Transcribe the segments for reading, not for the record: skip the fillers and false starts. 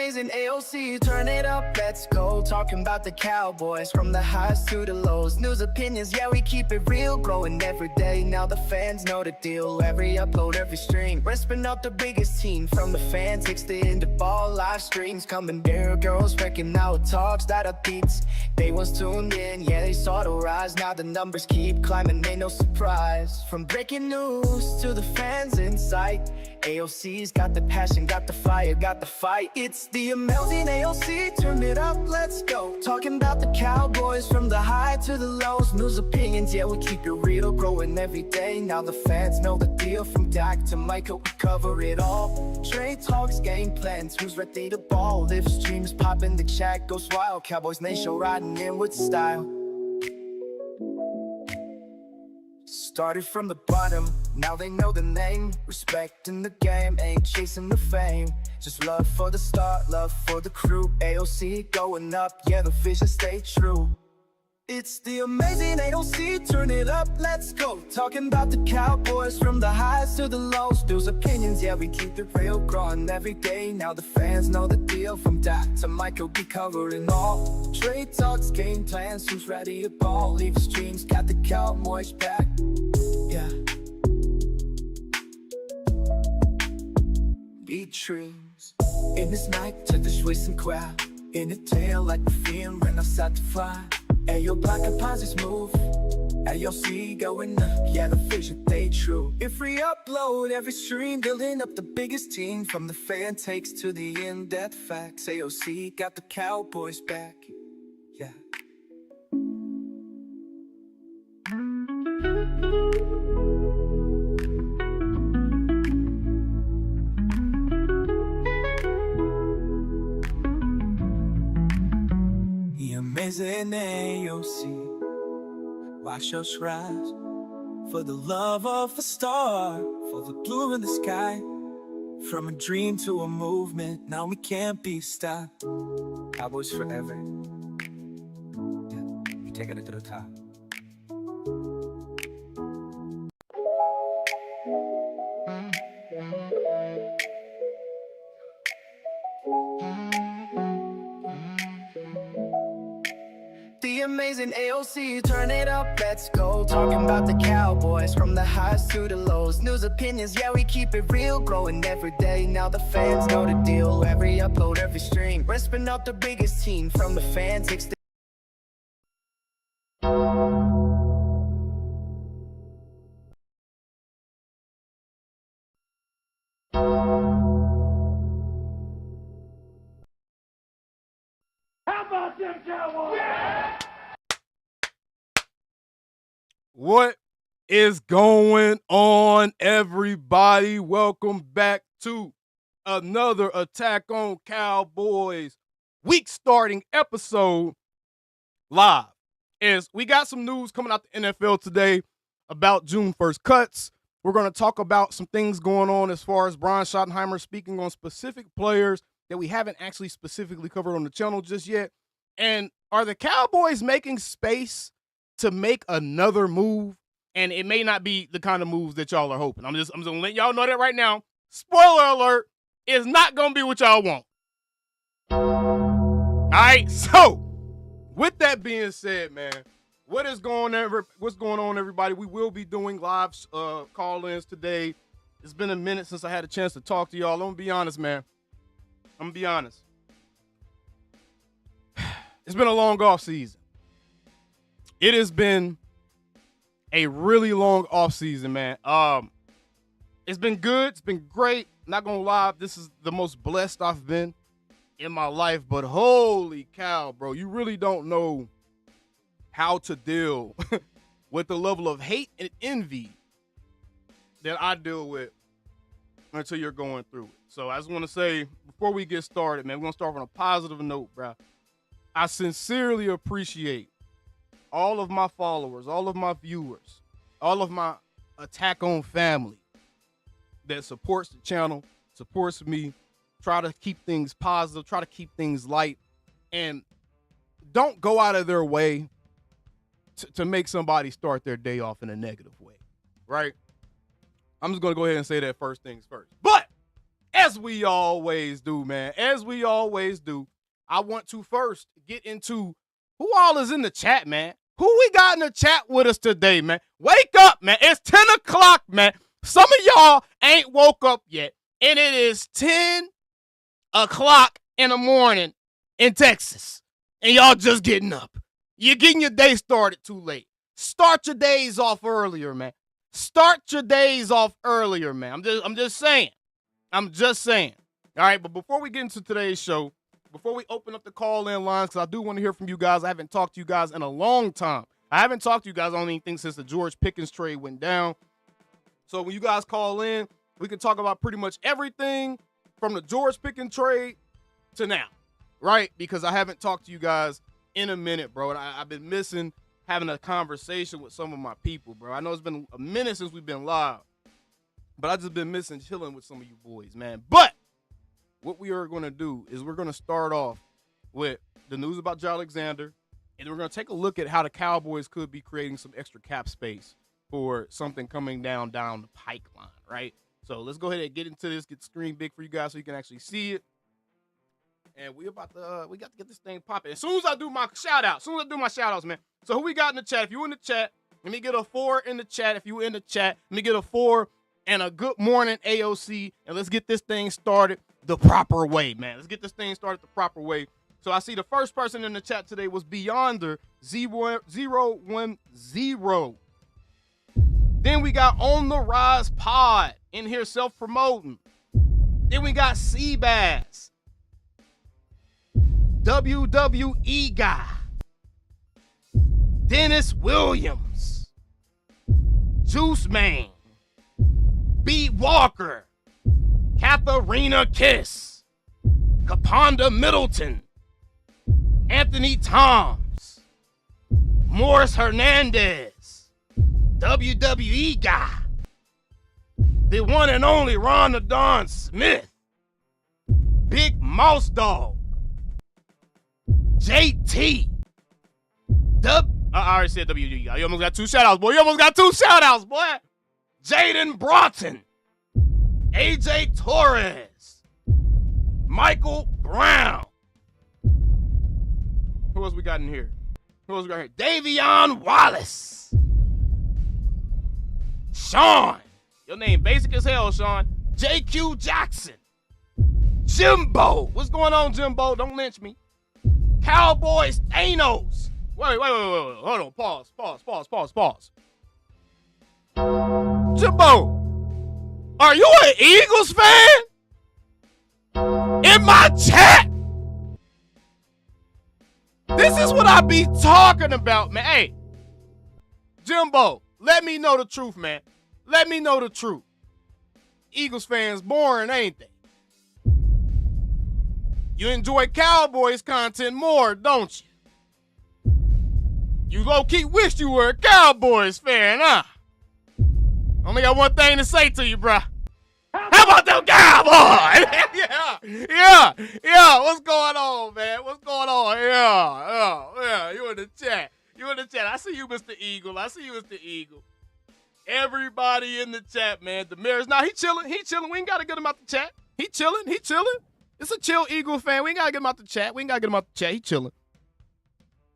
amazing AOC, turn it up, let's go. Talking about the Cowboys, from the highs to the lows. News, opinions, yeah, we keep it real, growing every day. Now the fans know the deal, every upload, every stream. Ripping up the biggest team, from the fan takes the end of all live streams. Coming there, girls wrecking out talks that are beats. They was tuned in, yeah, they saw the rise. Now the numbers keep climbing, ain't no surprise. From breaking news to the fans in sight, AOC's got the passion, got the fire, got the fight. It's the amazing AOC, turn it up, let's go. Talking about the Cowboys, from the high to the lows. News, opinions, yeah, we keep it real, growing every day. Now the fans know the deal, from Dak to Michael, we cover it all. Trade talks, game plans, who's ready to ball. Live streams popping, the chat goes wild. Cowboys Nation riding in with style. Started from the bottom, now they know the name. Respecting the game, ain't chasing the fame. Just love for the start, love for the crew. AOC going up, yeah, the vision stay true. It's the amazing AOC, turn it up, let's go. Talking about the Cowboys, from the highs to the lows. News, opinions, yeah, we keep it real, growing every day. Now the fans know the deal, from Dak to Michael, be covering all. Trade talks, game plans, who's ready to ball. Leave streams, got the Cowboys back, yeah. Beat trees in this night to the Swiss and crowd. In the tail like the film when I start to fly. Ayo, black composites move. AOC going up, yeah, the vision stay true. If we upload every stream, building up the biggest team. From the fan takes to the in-depth facts. AOC got the Cowboys back, yeah. The amazing AOC, watch us rise. For the love of a star, for the blue in the sky. From a dream to a movement, now we can't be stopped. Cowboys forever, yeah, we taking it to the top. The amazing AOC, turn it up, let's go. Talking about the Cowboys, from the highs to the lows. News, opinions, yeah, we keep it real, growing every day. Now the fans know the deal, every upload, every stream. Ripping up the biggest team, from the fan takes the What is going on, everybody? Welcome back to another Attack on Cowboys week starting episode live. As we got some news coming out the NFL today about June 1st cuts. We're going to talk about some things going on as far as Brian Schottenheimer speaking on specific players that we haven't actually specifically covered on the channel just yet. And are the Cowboys making space to make another move? And it may not be the kind of moves that y'all are hoping. I'm just gonna let y'all know that right now. Spoiler alert, it's not gonna be what y'all want. All right, so with that being said, man, what's going on, everybody? We will be doing live call-ins today. It's been a minute since I had a chance to talk to y'all. I'm gonna be honest, man. I'm gonna be honest. It's been a long off season. It has been a really long off season, man. It's been good. It's been great. Not gonna lie, this is the most blessed I've been in my life. But holy cow, bro, you really don't know how to deal with the level of hate and envy that I deal with until you're going through it. So I just want to say, before we get started, man, we're gonna start on a positive note, bro. I sincerely appreciate all of my followers, all of my viewers, all of my Attack On family that supports the channel, supports me, try to keep things positive, try to keep things light, and don't go out of their way to make somebody start their day off in a negative way, right? I'm just going to go ahead and say that first things first. But as we always do, man, as we always do, I want to first get into who all is in the chat, man. Who we got in the chat with us today, man? Wake up, man. It's 10 o'clock, man. Some of y'all ain't woke up yet, and it is 10 o'clock in the morning in Texas, and y'all just getting up. You're getting your day started too late. Start your days off earlier, man. Start your days off earlier, man. I'm just saying. I'm just saying. All right, but before we get into today's show, before we open up the call-in lines, because I do want to hear from you guys. I haven't talked to you guys in a long time. I haven't talked to you guys on anything since the George Pickens trade went down. So when you guys call in, we can talk about pretty much everything from the George Pickens trade to now, right? Because I haven't talked to you guys in a minute, bro. And I've been missing having a conversation with some of my people, bro. I know it's been a minute since we've been live, but I just been missing chilling with some of you boys, man. But what we are going to do is we're going to start off with the news about Joe Alexander, and we're going to take a look at how the Cowboys could be creating some extra cap space for something coming down the pipeline, right? So let's go ahead and get into this, get the screen big for you guys so you can actually see it. And we got to get this thing popping. As soon as I do my shout-outs, man. So who we got in the chat? If you in the chat, let me get a 4 in the chat. If you in the chat, let me get a 4 and a good morning AOC. And let's get this thing started the proper way, man. Let's get this thing started the proper way. So I see the first person in the chat today was Beyonder 010. Then we got On the Rise Pod in here self-promoting. Then we got Seabass, WWE Guy, Dennis Williams, Juice Man, Beat Walker, Katharina Kiss, Caponda Middleton, Anthony Toms, Morris Hernandez, WWE Guy, the one and only Ron Smith, Big Mouse Dog, JT, I already said WWE Guy. You almost got 2 shout-outs, boy. Jaden Broughton, AJ Torres, Michael Brown. Who else we got in here? Davion Wallace. Sean. Your name basic as hell, Sean. JQ Jackson. Jimbo. What's going on, Jimbo? Don't lynch me. Cowboys Thanos. Wait. Hold on. Pause. Jimbo, are you an Eagles fan? In my chat? This is what I be talking about, man. Hey, Jimbo, let me know the truth, man. Let me know the truth. Eagles fans boring, ain't they? You enjoy Cowboys content more, don't you? You low-key wish you were a Cowboys fan, huh? Only got one thing to say to you, bruh. How about them Cowboys? yeah. What's going on, man? Yeah. You in the chat. I see you, Mr. Eagle. Everybody in the chat, man. Damaris, he chilling. We ain't got to get him out the chat. He chilling. It's a chill Eagle fan. We ain't got to get him out the chat. He chilling.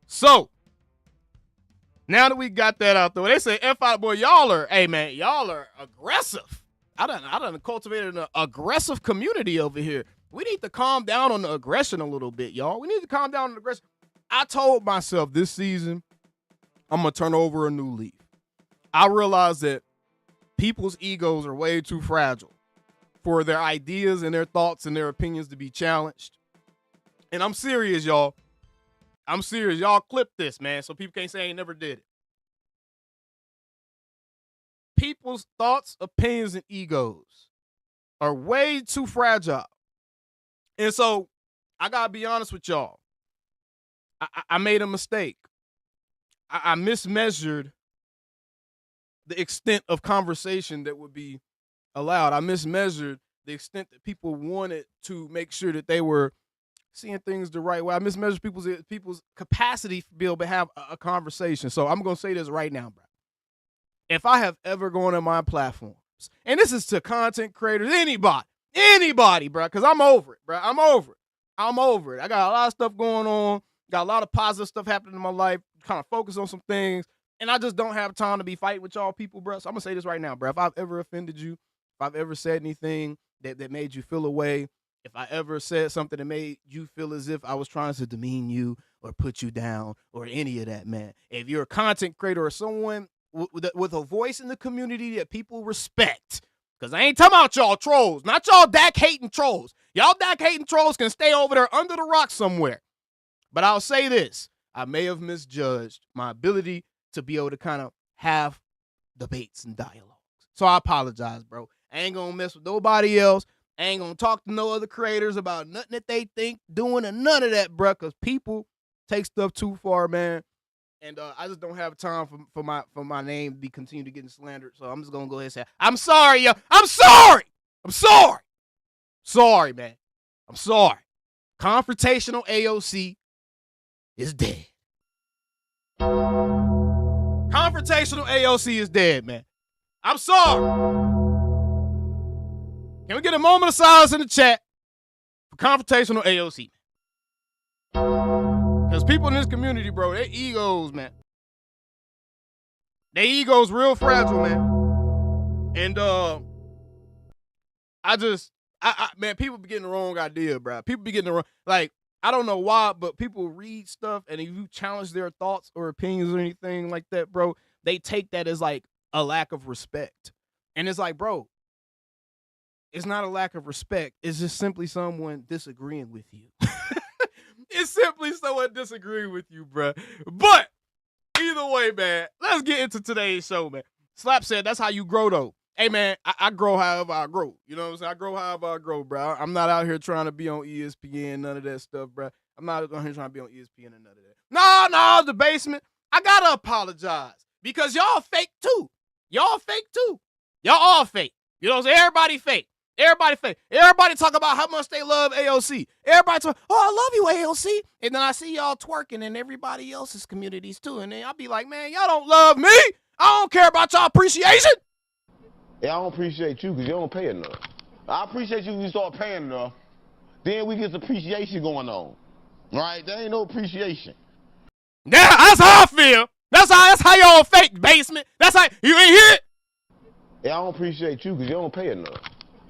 So, now that we got that out there, they say, F out, boy, y'all are aggressive. I done cultivated an aggressive community over here. We need to calm down on the aggression a little bit, y'all. We need to calm down on the aggression. I told myself this season, I'm going to turn over a new leaf. I realized that people's egos are way too fragile for their ideas and their thoughts and their opinions to be challenged. And I'm serious, y'all. Y'all clip this, man, so people can't say I ain't never did it. People's thoughts, opinions, and egos are way too fragile. And so I got to be honest with y'all. I made a mistake. I mismeasured the extent of conversation that would be allowed. I mismeasured the extent that people wanted to make sure that they were seeing things the right way. I mismeasured people's capacity to be able to have a conversation. So I'm going to say this right now, bro. If I have ever gone on my platforms, and this is to content creators, anybody, Anybody, bro, because I'm over it, bro. I'm over it. I'm over it. I got a lot of stuff going on. Got a lot of positive stuff happening in my life. Kind of focus on some things. And I just don't have time to be fighting with y'all people, bro. So I'm going to say this right now, bro. If I've ever offended you, if I've ever said anything that made you feel away, if I ever said something that made you feel as if I was trying to demean you or put you down or any of that, man. If you're a content creator or someone with a voice in the community that people respect, because I ain't talking about y'all trolls, not y'all Dak-hating trolls. Y'all Dak-hating trolls can stay over there under the rock somewhere. But I'll say this. I may have misjudged my ability to be able to kind of have debates and dialogues. So I apologize, bro. I ain't going to mess with nobody else. I ain't going to talk to no other creators about nothing that they think doing or none of that, bro, because people take stuff too far, man. And I just don't have time for my name to be continue to getting slandered. So I'm just going to go ahead and say, I'm sorry, yo. I'm sorry. I'm sorry. Sorry, man. I'm sorry. Confrontational AOC is dead. Confrontational AOC is dead, man. I'm sorry. Can we get a moment of silence in the chat for confrontational AOC? Because people in this community, bro, their egos, man. Their egos real fragile, man. And man, people be getting the wrong idea, bro. People be getting the wrong, like, I don't know why, but people read stuff, and if you challenge their thoughts or opinions or anything like that, bro, they take that as like a lack of respect. And it's like, bro, it's not a lack of respect. It's just simply someone disagreeing with you. It's simply someone disagreeing with you, bro. But either way, man, let's get into today's show, man. Slap said that's how you grow, though. Hey, man, I grow however I grow. You know what I'm saying? I grow however I grow, bro. I'm not out here trying to be on ESPN, none of that stuff, bro. I'm not out here trying to be on ESPN and none of that. No, the basement. I got to apologize because y'all fake, too. Y'all fake, too. Y'all all fake. You know what I'm saying? Everybody fake. Everybody fake. Everybody talk about how much they love AOC. Everybody talk, oh, I love you, AOC. And then I see y'all twerking in everybody else's communities, too. And then I'll be like, man, y'all don't love me. I don't care about y'all appreciation. Yeah, I don't appreciate you because you don't pay enough. I appreciate you when you start paying enough. Then we get some appreciation going on. Right? There ain't no appreciation. Yeah, that's how I feel. That's how y'all fake, basement. That's how you ain't hear it. Yeah, I don't appreciate you because you don't pay enough.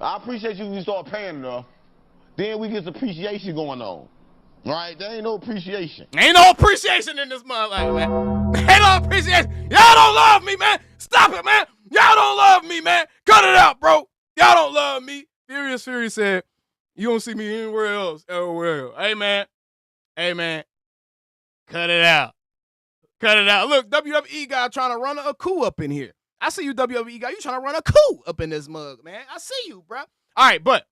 I appreciate you when you start paying enough. Then we get some appreciation going on. Right? There ain't no appreciation. Ain't no appreciation in this motherfucker, man. Ain't no appreciation. Y'all don't love me, man. Stop it, man. Y'all don't love me, man. Cut it out, bro. Y'all don't love me. Furious Fury said, you don't see me anywhere else. LOL. Hey, man. Hey, man. Cut it out. Cut it out. Look, WWE guy trying to run a coup up in here. I see you, WWE guy. You trying to run a coup up in this mug, man. I see you, bro. All right, but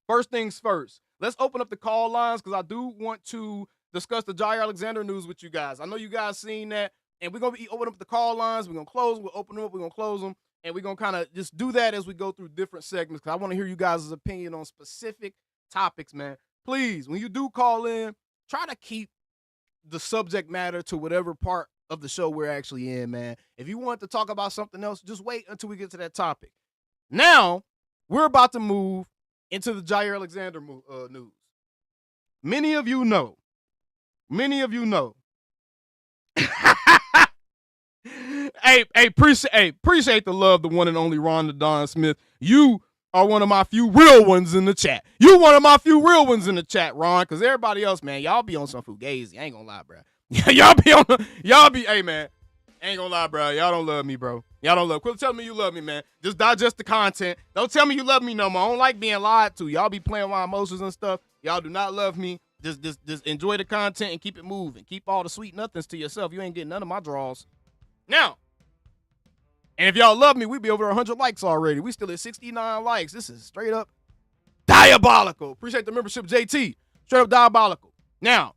first things first. Let's open up the call lines because I do want to discuss the Jair Alexander news with you guys. I know you guys seen that, and we're going to be opening up the call lines. We're going to close. We'll open them up. We're going to close them, and we're going to kind of just do that as we go through different segments because I want to hear you guys' opinion on specific topics, man. Please, when you do call in, try to keep the subject matter to whatever part of the show we're actually in, man. If you want to talk about something else, just wait until we get to that topic. Now, we're about to move into the Jair Alexander news. Many of you know. Hey, appreciate the love, the one and only Ron the Don Smith. You are one of my few real ones in the chat. You one of my few real ones in the chat, Ron, because everybody else, man, y'all be on some fugazi. I ain't gonna lie, bro. Hey, man, ain't gonna lie, bro. Y'all don't love me, bro. Y'all don't love. Quit telling me you love me, man. Just digest the content. Don't tell me you love me no more. I don't like being lied to. Y'all be playing my emotions and stuff. Y'all do not love me. Just enjoy the content and keep it moving. Keep all the sweet nothings to yourself. You ain't getting none of my draws. Now, and if y'all love me, we be over 100 likes already. We still at 69 likes. This is straight up diabolical. Appreciate the membership, JT. Straight up diabolical. Now,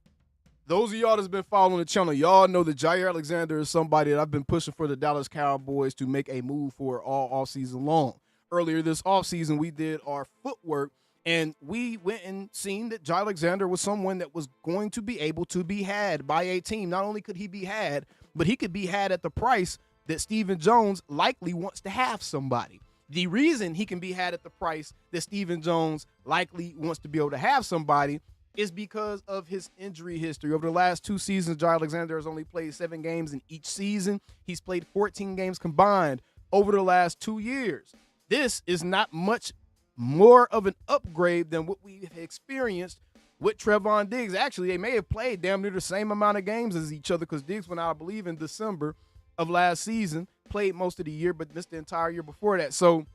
those of y'all that's been following the channel, y'all know that Jair Alexander is somebody that I've been pushing for the Dallas Cowboys to make a move for all offseason long. Earlier this offseason, we did our footwork, and we went and seen that Jair Alexander was someone that was going to be able to be had by a team. Not only could he be had, but he could be had at the price that Stephen Jones likely wants to have somebody. The reason he can be had at the price that Stephen Jones likely wants to be able to have somebody is because of his injury history. Over the last 2 seasons, Jair Alexander has only played 7 games in each season. He's played 14 games combined over the last 2 years. This is not much more of an upgrade than what we have experienced with Trevon Diggs. Actually, they may have played damn near the same amount of games as each other because Diggs went out, I believe, in December of last season, played most of the year, but missed the entire year before that. So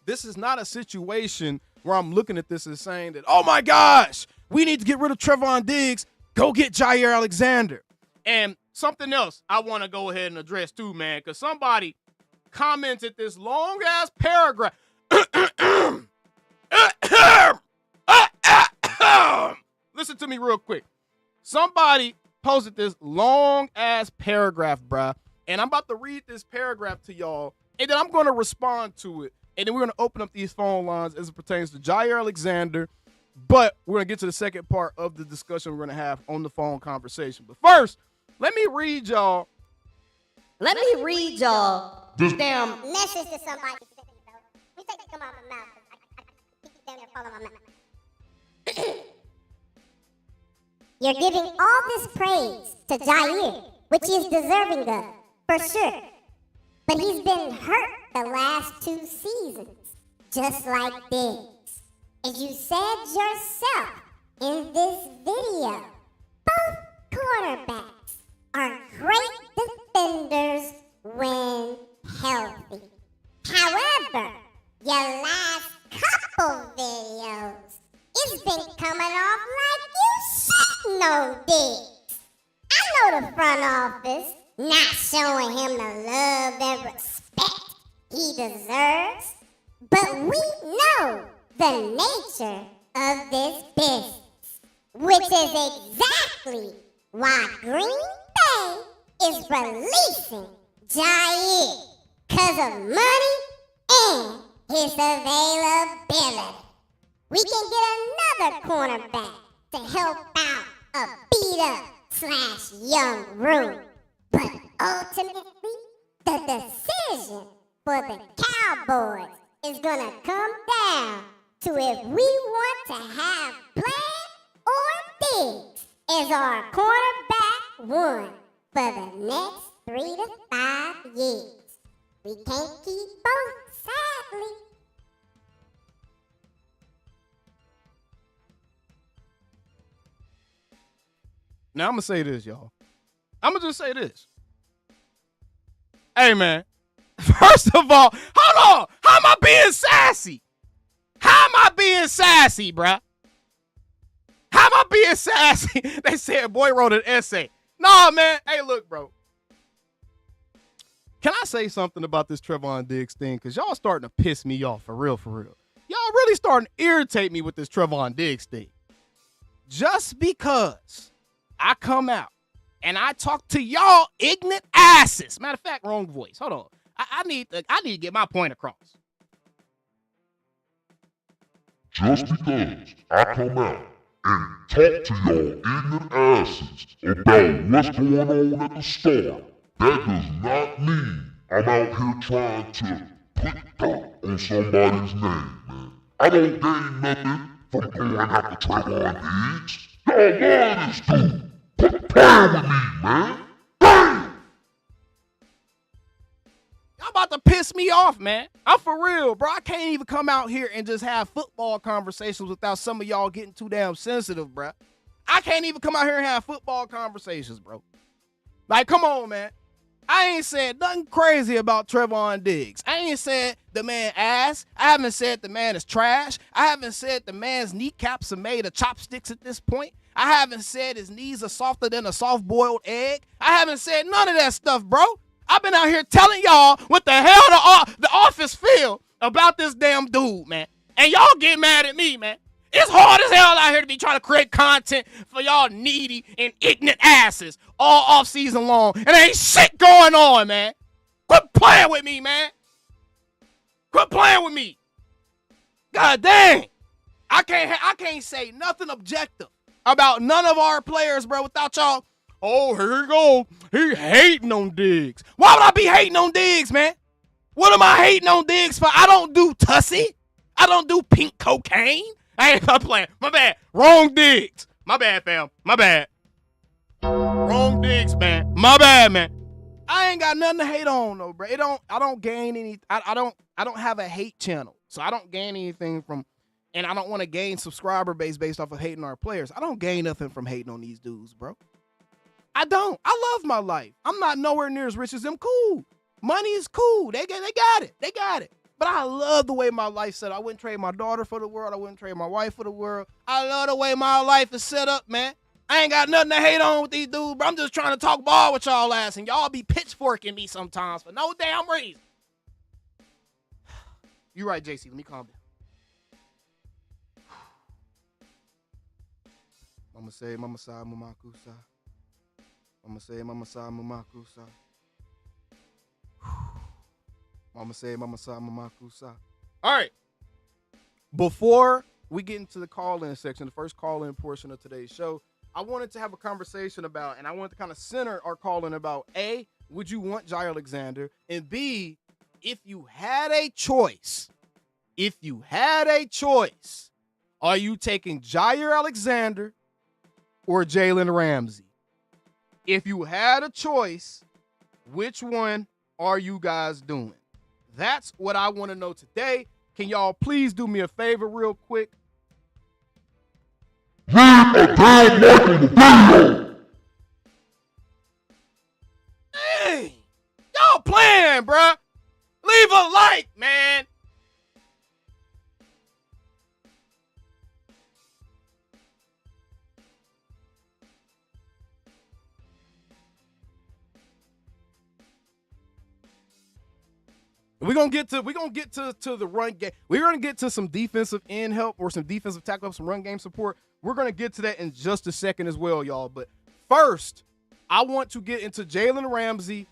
this is not a situation where I'm looking at this and saying that, oh my gosh, we need to get rid of Trevon Diggs, go get Jair Alexander. And something else I want to go ahead and address too, man, because somebody commented this long-ass paragraph. Listen to me real quick. Somebody posted this long-ass paragraph, bruh, and I'm about to read this paragraph to y'all, and then I'm going to respond to it, and then we're going to open up these phone lines as it pertains to Jair Alexander, but we're going to get to the second part of the discussion we're going to have on the phone conversation. But first, let me read y'all this damn message to somebody. Let me take it come out of my mouth. I keep down there falling my mouth. You're giving all this praise to Jair, which he is deserving of, for sure. But he's been hurt the last 2 seasons, just like this. As you said yourself in this video, both quarterbacks are great defenders when healthy. However, your last couple videos, it's been coming off like you shitting on Diggs. I know the front office not showing him the love and respect he deserves, but we know the nature of this business, which is exactly why Green Bay is releasing Jair because of money and his availability. We can get another cornerback to help out a beat-up/young room. But ultimately, the decision for the Cowboys is going to come down to if we want to have Bland or Diggs as our quarterback one for the next 3 to 5 years. We can't keep both, sadly. Now, I'm going to say this, y'all. I'm going to just say this. Hey, man. First of all, hold on. How am I being sassy? How am I being sassy, bruh? How am I being sassy? They said, boy wrote an essay. Nah, man. Hey, look, bro. Can I say something about this Trevon Diggs thing? Because y'all starting to piss me off, for real, for real. Y'all really starting to irritate me with this Trevon Diggs thing. Just because I come out and I talk to y'all ignorant asses. Matter of fact, wrong voice. Hold on. I need to get my point across. Just because I come out and talk to y'all ignorant asses about what's going on at the store, that does not mean I'm out here trying to put dirt on somebody's name, man. I don't gain nothing from going after Trevon Diggs. Y'all love this dude. Quit playing with me, man. Damn! Y'all about to piss me off, man. I'm for real, bro. I can't even come out here and just have football conversations without some of y'all getting too damn sensitive, bro. I can't even come out here and have football conversations, bro. Like, come on, man. I ain't said nothing crazy about Trevon Diggs. I ain't said the man ass. I haven't said the man is trash. I haven't said the man's kneecaps are made of chopsticks at this point. I haven't said his knees are softer than a soft-boiled egg. I haven't said none of that stuff, bro. I've been out here telling y'all what the hell the office feel about this damn dude, man. And y'all get mad at me, man. It's hard as hell out here to be trying to create content for y'all needy and ignorant asses all off season long. And there ain't shit going on, man. Quit playing with me, man. Quit playing with me. God dang. I can't say nothing objective about none of our players, bro, without y'all. Oh, here you go. He hating on Diggs. Why would I be hating on Diggs, man? What am I hating on Diggs for? I don't do Tussie. I don't do pink cocaine. I ain't playing. My bad. Wrong Diggs. My bad, fam. My bad. Wrong Diggs, man. My bad, man. I ain't got nothing to hate on, though, bro. I don't gain any. I don't have a hate channel, so I don't gain anything from. And I don't want to gain subscriber base based off of hating our players. I don't gain nothing from hating on these dudes, bro. I don't. I love my life. I'm not nowhere near as rich as them. Cool. Money is cool. They got it. They got it. But I love the way my life's set up. I wouldn't trade my daughter for the world. I wouldn't trade my wife for the world. I love the way my life is set up, man. I ain't got nothing to hate on with these dudes, bro. I'm just trying to talk ball with y'all ass, and y'all be pitchforking me sometimes for no damn reason. You right, JC. Let me calm down. Mama say, Mama sa, Mama kusa. Mama say, Mama sa, Mama kusa. Mama say, Mama sa, Mama kusa. All right. Before we get into the call-in section, the first call-in portion of today's show, I wanted to have a conversation about, and I wanted to kind of center our call-in about, A, would you want Jair Alexander? And B, if you had a choice, are you taking Jair Alexander or Jalen Ramsey? If you had a choice, which one are you guys doing? That's what I want to know today. Can y'all please do me a favor real quick? Hey, y'all playing, bruh. Leave a like, man. We're gonna get to the run game. We're gonna get to some defensive end help or some defensive tackle help, some run game support. We're gonna get to that in just a second as well, y'all. But first, I want to get into Jalen Ramsey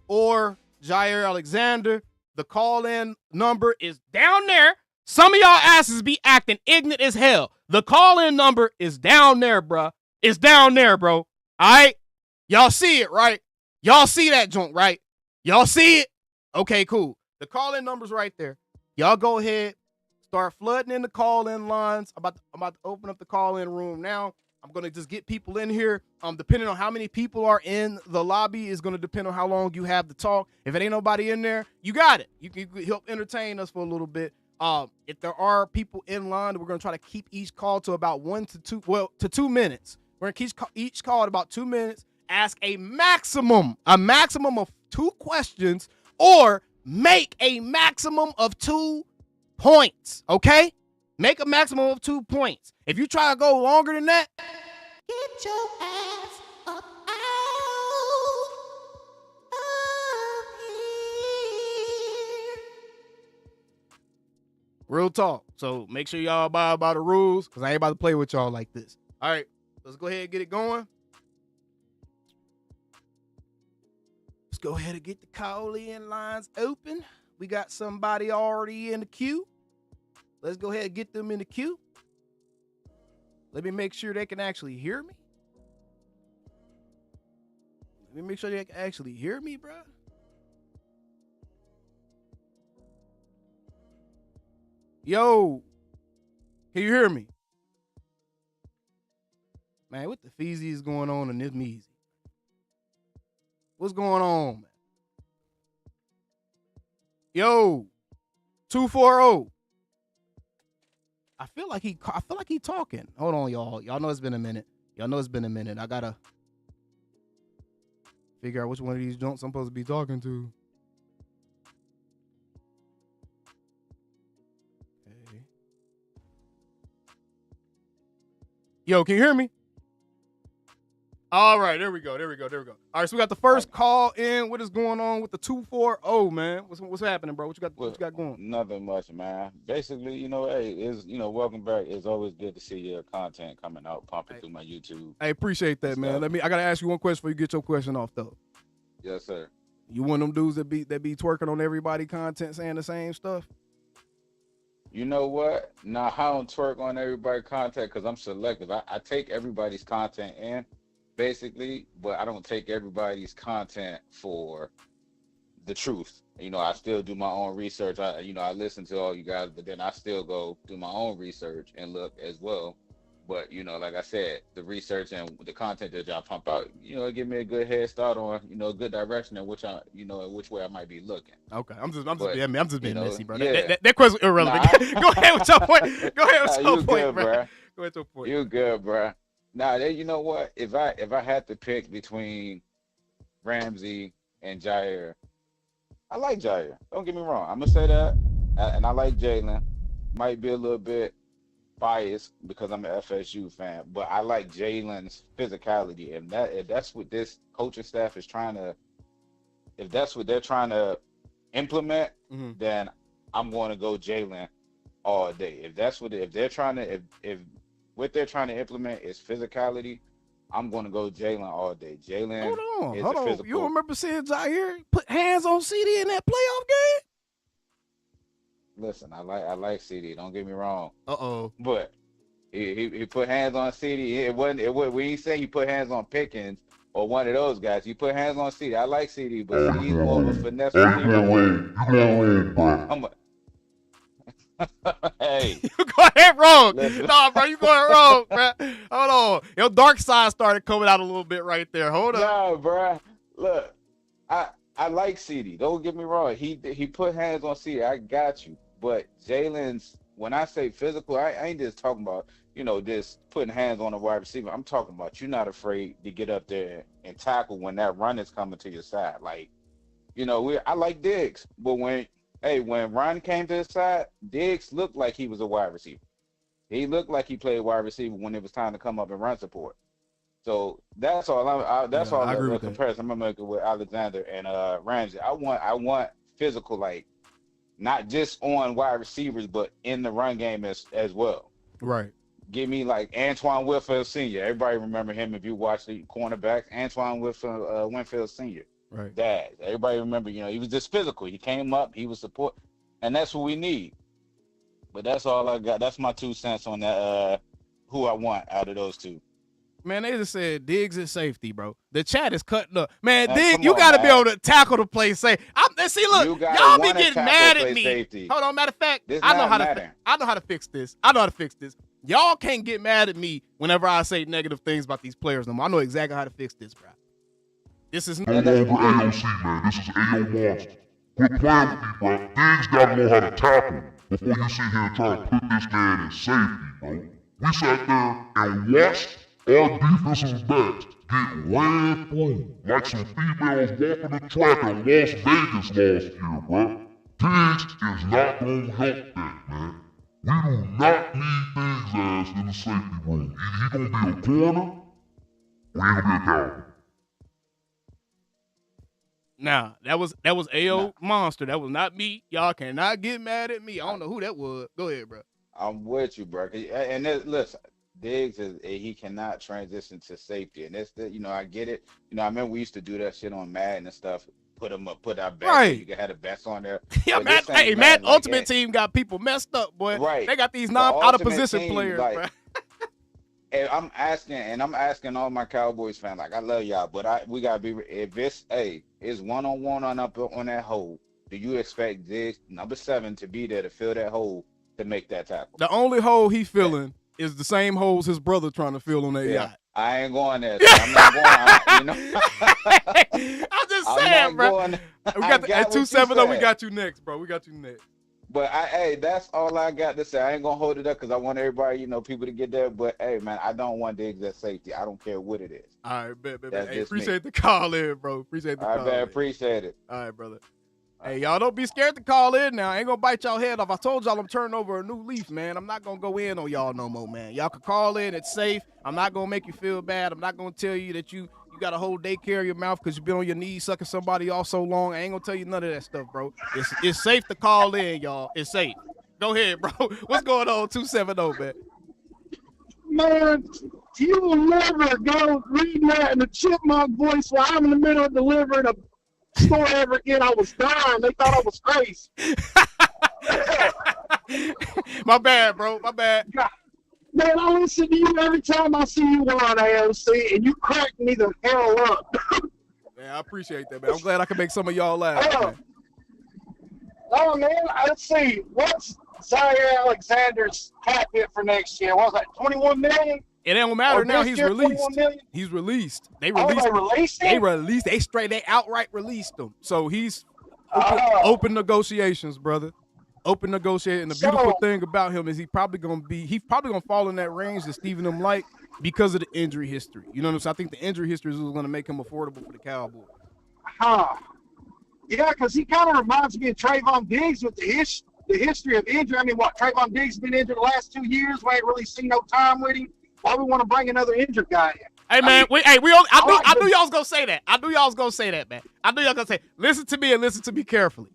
or Jair Alexander. The call-in number is down there. Some of y'all asses be acting ignorant as hell. The call-in number is down there, bruh. It's down there, bro. All right? Y'all see it, right? Y'all see that joint, right? Y'all see it? Okay, cool. The call-in number's right there. Y'all go ahead, start flooding in the call-in lines. I'm about to open up the call-in room now. I'm going to just get people in here. Depending on how many people are in the lobby is going to depend on how long you have to talk. If it ain't nobody in there, you got it. You can help entertain us for a little bit. If there are people in line, we're going to try to keep each call to about 2 minutes. We're going to keep each call at about 2 minutes. Ask a maximum of 2 questions or make a maximum of 2 points, okay? Make a maximum of 2 points. If you try to go longer than that, get your ass up out of here. Real talk. So make sure y'all abide by the rules because I ain't about to play with y'all like this. All right, let's go ahead and get it going. Let's go ahead and get the call-in lines open. We got somebody already in the queue. Let's go ahead and get them in the queue. Let me make sure they can actually hear me. Let me make sure they can actually hear me, bro. Yo, can you hear me? Man, what the feezy is going on in this measy? What's going on, man? Yo, 240. I feel like he talking. Hold on, y'all. Y'all know it's been a minute. I gotta figure out which one of these junks I'm supposed to be talking to. Okay. Yo, can you hear me? All right, there we go. All right, so we got the first call in. What is going on with the 240, man? What's happening, bro? What you got going? Nothing much, man. Basically, hey, welcome back. It's always good to see your content coming out, pumping through my YouTube. I appreciate that, man. I gotta ask you one question before you get your question off, though. Yes, sir. You one of them dudes that be twerking on everybody content, saying the same stuff? You know what? Now, I don't twerk on everybody content because I'm selective. I take everybody's content in, basically, but I don't take everybody's content for the truth. I still do my own research. I listen to all you guys, but then I still go do my own research and look as well. But like I said, the research and the content that y'all pump out, it give me a good head start on, a good direction in which in which way I might be looking. Okay, I'm just being know, messy, bro. yeah. That question irrelevant. Nah, Go ahead with your point. Go ahead with your you point, good, bro. bro. Go ahead with your point. You good, bro. Now, you know what? If I had to pick between Ramsey and Jair, I like Jair. Don't get me wrong. I'm gonna say that, and I like Jalen. Might be a little bit biased because I'm an FSU fan, but I like Jalen's physicality, and if that's what this coaching staff is trying to, if that's what they're trying to implement, then I'm going to go Jalen all day. If that's what if they're trying to if what they're trying to implement is physicality, I'm going to go Jalen all day. Jalen is Hold on. physical. You don't remember seeing Jair put hands on CD in that playoff game? Listen, I like CD. Don't get me wrong. But he put hands on CD. It wasn't. We ain't saying he put hands on Pickens or one of those guys. He put hands on CD. I like CD, but CD's more of a finesse receiver. Hey, You going wrong. Listen. Nah, bro, you going wrong, bro. Hold on. Your dark side started coming out a little bit right there. Hold up. no, bro. Look, I like CD. Don't get me wrong. He put hands on CD. I got you. But Jalen's, when I say physical, I ain't just talking about, just putting hands on a wide receiver. I'm talking about you're not afraid to get up there and tackle when that run is coming to your side. Like, I like Diggs, but when Ron came to his side, Diggs looked like he was a wide receiver. He looked like he played wide receiver when it was time to come up and run support. So that's all. I agree with comparison I'm gonna make it with Alexander and Ramsey. I want physical, like not just on wide receivers, but in the run game as well. Right. Give me like Antoine Winfield Sr. Everybody remember him if you watch the cornerbacks. Antoine Winfield Sr. Right. Dad. Everybody remember, he was just physical. He came up, he was support, and that's what we need. But that's all I got. That's my 2 cents on that. Who I want out of those two. Man, they just said Diggs is safety, bro. The chat is cutting up. Man, Man, Diggs, come you on, got to man. be able to tackle the play safe. See, look, You gotta y'all be wanna getting tackle mad play at me. safety. Hold on, matter of fact, This I know not how matter. to fix this. I know how to fix this. Y'all can't get mad at me whenever I say negative things about these players no more. I know exactly how to fix this, bro. This is No longer AOC, man. This is AO Monster. Quit playing with me, bro. Diggs gotta know how to tackle before you sit here and try to put this man in safety, bro. We sat there and watched our defensive backs get ran through like some females walking the track in Las Vegas last year, bro. Diggs is not gonna help that, man. We do not need Diggs' ass in the safety room. Either he gonna be a corner or he gonna be a cowboy. Nah, that was AO Monster. That was not me. Y'all cannot get mad at me. I don't know who that was. Go ahead, bro. I'm with you, bro. And listen, Diggs he cannot transition to safety, and I get it. I remember we used to do that shit on Madden and stuff. Put our bets. Right. You could have the bets on there. Yeah, But man. this ain't Hey, Madden man. Ultimate Team got people messed up, boy. Right. They got these The out of Ultimate position Team, players, like, bro. And I'm asking all my Cowboys fans, like I love y'all, but we gotta be. If it's 1-on-1 on that hole, do you expect Diggs, number 7, to be there to fill that hole to make that tackle? The only hole he filling is the same holes his brother trying to fill on that yacht. I ain't going there. So I'm not going. I'm just saying, bro. We got at 270. We got you next, bro. We got you next. But that's all I got to say. I ain't gonna hold it up because I want everybody, people to get there. But hey, man, I don't want Diggs at safety. I don't care what it is. All right, bet. That's Hey, just appreciate me. the call in, bro. Appreciate the All call. right, man, in. appreciate it. All right, brother. Hey, y'all don't be scared to call in now. I ain't gonna bite y'all head off. I told y'all I'm turning over a new leaf, man. I'm not gonna go in on y'all no more, man. Y'all can call in. It's safe. I'm not gonna make you feel bad. I'm not gonna tell you that you got a whole daycare in your mouth because you've been on your knees sucking somebody off so long. I ain't gonna tell you none of that stuff, bro. It's safe to call in, y'all. It's safe. Go ahead, bro. What's going on? 270, man. Man, you will never go reading that in a chipmunk voice while I'm in the middle of delivering a store ever again. I was dying. They thought I was crazy. My bad, bro. My bad. Man, I listen to you every time I see you on AOC, and you crack me the hell up. man. I appreciate that, man. I'm glad I can make some of y'all laugh. Man. Oh, man, let's see. What's Zaire Alexander's cap hit for next year? What was that, $21 million? It don't matter Or now. this He's year, released. $21 million? He's released. They Oh, released. they released They him? released. They outright released him. So he's open negotiations, brother. Open negotiating. And the beautiful thing about him is he's probably gonna fall in that range that Steven them like because of the injury history. You know what I'm saying? I think the injury history is gonna make him affordable for the Cowboys. Yeah, because he kind of reminds me of Trayvon Diggs with the history of injury. I mean, Trayvon Diggs has been injured the last 2 years. We ain't really seen no time with him. Why we want to bring another injured guy in? Hey, man, I knew y'all was going to say that. I knew y'all was going to say that, man. I knew y'all was going to say, listen to me and listen to me carefully.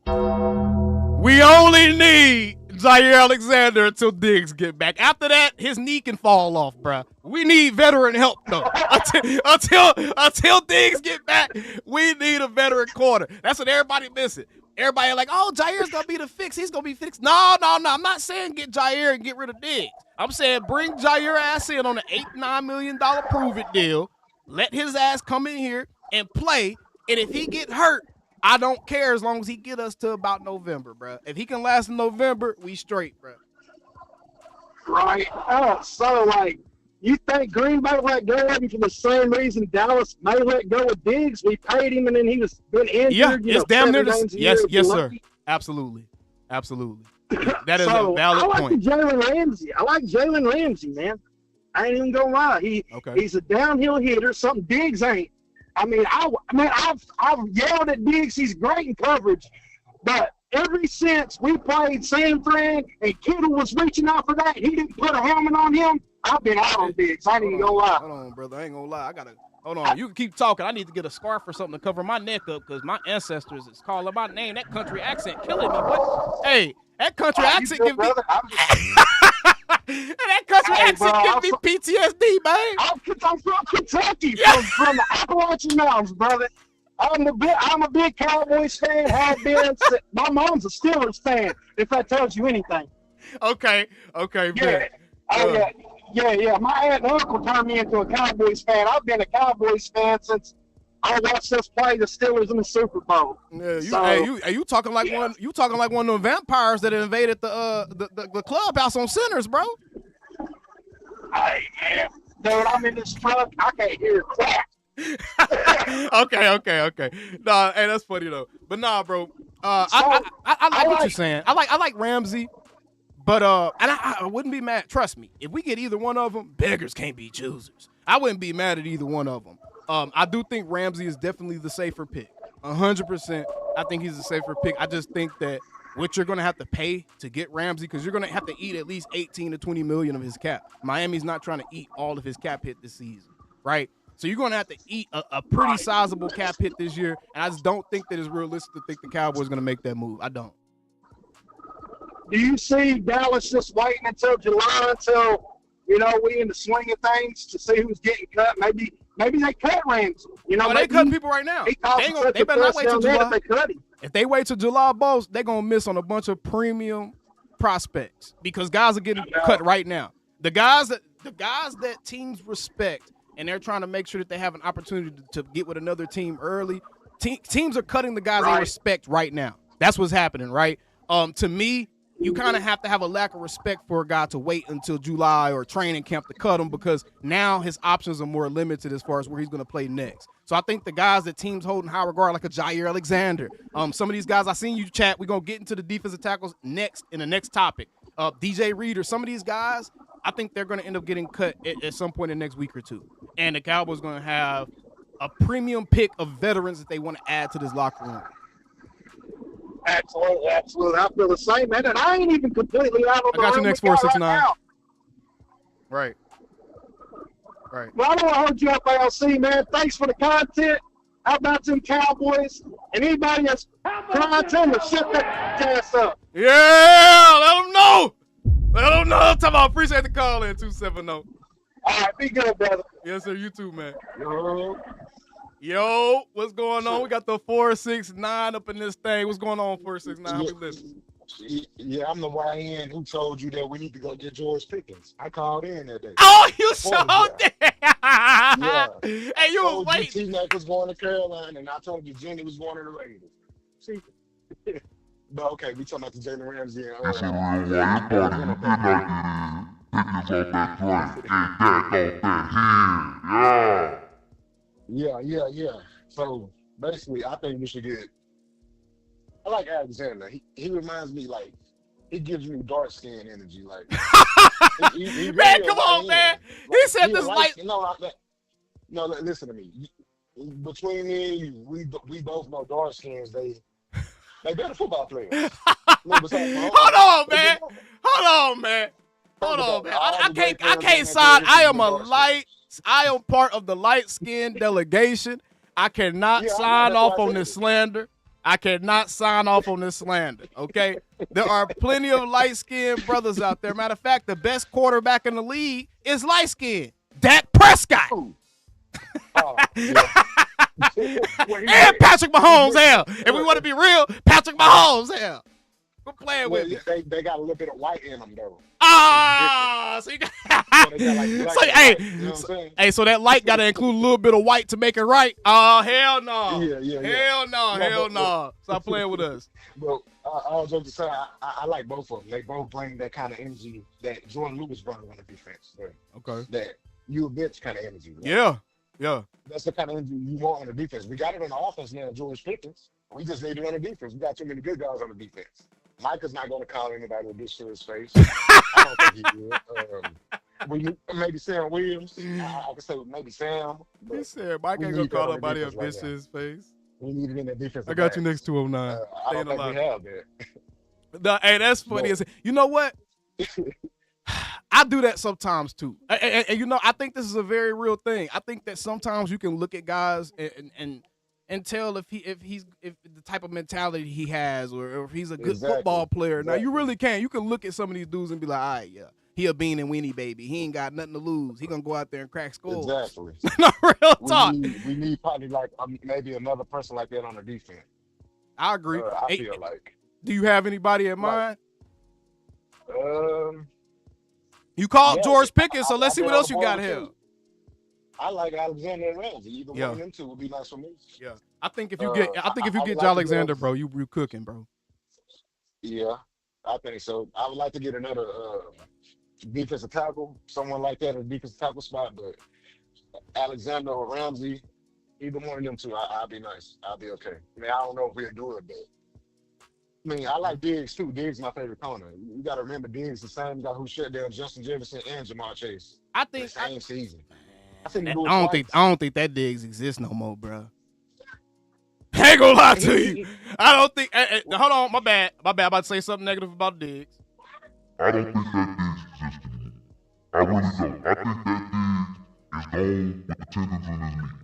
We only need Jair Alexander until Diggs get back. After that, his knee can fall off, bro. We need veteran help, though. until Diggs get back, we need a veteran corner. That's what everybody missing. Everybody like, oh, Jair's going to be the fix. He's going to be fixed. No. I'm not saying get Jair and get rid of Diggs. I'm saying bring Jair ass in on an $8-9 million prove-it deal. Let his ass come in here and play. And if he get hurt, I don't care as long as he get us to about November, bro. If he can last in November, we straight, bro. Right. So, like, you think Green Bay let go of him for the same reason Dallas may let go of Diggs? We paid him, and then he was been injured. Yeah, it's damn near the yes, sir. Absolutely. That is a valid point. I like Jalen Ramsey, man. I ain't even gonna lie. He's a downhill hitter. Something Diggs ain't. I mean, I've yelled at Diggs. He's great in coverage, but ever since we played San Fran and Kittle was reaching out for that, he didn't put a helmet on him. I've been out on Diggs. I ain't even gonna lie. Hold on, brother. I ain't gonna lie. Hold on. You can keep talking. I need to get a scarf or something to cover my neck up because my ancestors is calling my name. That country accent killing me. What? Hey, that country accent give me. That country accent give me PTSD, man. I'm from Kentucky, from the Appalachian Mountains, brother. I'm a big Cowboys fan. Have been. My mom's a Steelers fan. If that tells you anything. Okay, yeah. Yeah. My aunt and uncle turned me into a Cowboys fan. I've been a Cowboys fan since I watched us play the Steelers in the Super Bowl. Yeah, you talking like one? You talking like one of the vampires that invaded the clubhouse on Sinners, bro? Hey, man, dude, I'm in this truck. I can't hear it crack. Okay. Nah, hey, that's funny though. But nah, bro. I like what you're saying. I like Ramsey. But and I wouldn't be mad. Trust me, if we get either one of them, beggars can't be choosers. I wouldn't be mad at either one of them. I do think Ramsey is definitely the safer pick. 100%. I think he's the safer pick. I just think that what you're going to have to pay to get Ramsey, because you're going to have to eat at least 18 to 20 million of his cap. Miami's not trying to eat all of his cap hit this season, right? So you're going to have to eat a pretty sizable cap hit this year, and I just don't think that it's realistic to think the Cowboys are going to make that move. I don't. Do you see Dallas just waiting until July until, we in the swing of things to see who's getting cut? Maybe they cut Ramsey. They cut people right now. They better not wait till July. If they wait till July Bulls, they're going to miss on a bunch of premium prospects because guys are getting cut right now. The guys that teams respect and they're trying to make sure that they have an opportunity to get with another team early, teams are cutting the guys they respect right now. That's what's happening, right? To me, you kind of have to have a lack of respect for a guy to wait until July or training camp to cut him because now his options are more limited as far as where he's going to play next. So I think the guys that teams hold in high regard, like a Jair Alexander, some of these guys, I seen you chat, we're going to get into the defensive tackles next in the next topic. DJ Reed or some of these guys, I think they're going to end up getting cut at some point in the next week or two. And the Cowboys going to have a premium pick of veterans that they want to add to this locker room. Absolutely. I feel the same, man. And I ain't even completely out of the room. I got you next 469. Right. Well, I don't want to hold you up, ALC, man. Thanks for the content. How about them Cowboys? And anybody that's trying to shut that ass up. Yeah, let them know. I appreciate the call in 270. All right, be good, brother. Yes, sir. You too, man. Yo, what's going on? We got the 469 up in this thing. What's going on, 469? How we listening? Yeah, I'm the YN who told you that we need to go get George Pickens. I called in that day. Oh, you showed that. Yeah. Hey, you was told you waiting. T-Mac was going to Carolina, and I told you Jenny was going to the Raiders. See? But okay, we talking about the Jalen Ramsey and It's a real one. You thought you did like it is. Pickens off that drink. Get back off that head. Yeah. Yeah. So basically, I think we should get. I like Alexander. He reminds me like he gives me dark skin energy. Like he Man, really come a on, light man. end. He said He a this light. No, listen to me. Between me and you, we both know dark skins. They better football players. Hold on, man. I can't sign. I am part of the light skinned delegation. I cannot sign off on this slander. Okay? There are plenty of light skinned brothers out there. Matter of fact, the best quarterback in the league is light skinned. Dak Prescott. And Patrick Mahomes, hell. If we want to be real, Patrick Mahomes, hell. Quit playing with me. They got a little bit of white in them, though. So you got so that light got to include a little bit of white to make it right. Oh, hell no. Yeah. Hell no. Stop playing with us. Well, I was just saying, I like both of them. They both bring that kind of energy that Jordan Lewis brought on the defense. Okay. That you a bitch kind of energy. Right? Yeah. That's the kind of energy you want on the defense. We got it on the offense now, George Pickens. We just need it on the defense. We got too many good guys on the defense. Micah's not going to call anybody with this to his face. I don't think he would. Maybe Sam Williams. I could say maybe Sam. He said Mike ain't going to call nobody a bitch to his face. We need it in the defense. I got you next 209. I don't think we have that. No, hey, that's funny. No. You know what? I do that sometimes too. And you know, I think this is a very real thing. I think that sometimes you can look at guys and tell if the type of mentality he has or if he's a good football player. Now you really can. You can look at some of these dudes and be like, all right, yeah, he a bean and weenie baby. He ain't got nothing to lose. He gonna go out there and crack skulls. Exactly. No, real talk. We need probably like maybe another person like that on the defense. I agree. I feel like. Do you have anybody in mind? You called George Pickens, so let's see what else you got here. I like Alexander and Ramsey. Either one of them two would be nice for me. Yeah, I think if you get Alexander, bro, you cooking, bro. Yeah, I think so. I would like to get another defensive tackle, someone like that, a defensive tackle spot. But Alexander or Ramsey, either one of them two, I'll be nice. I'll be okay. I mean, I don't know if we'll do it, but I mean, I like Diggs too. Diggs is my favorite corner. You got to remember, Diggs the same guy who shut down Justin Jefferson and Jamar Chase. I think the same season. I don't think that Diggs exists no more, bro. I ain't gonna lie to you. I don't think. Hold on, my bad. I'm about to say something negative about Diggs. I don't think that Diggs exists anymore. I really don't. I think that Diggs is gone with the tendons in his knee.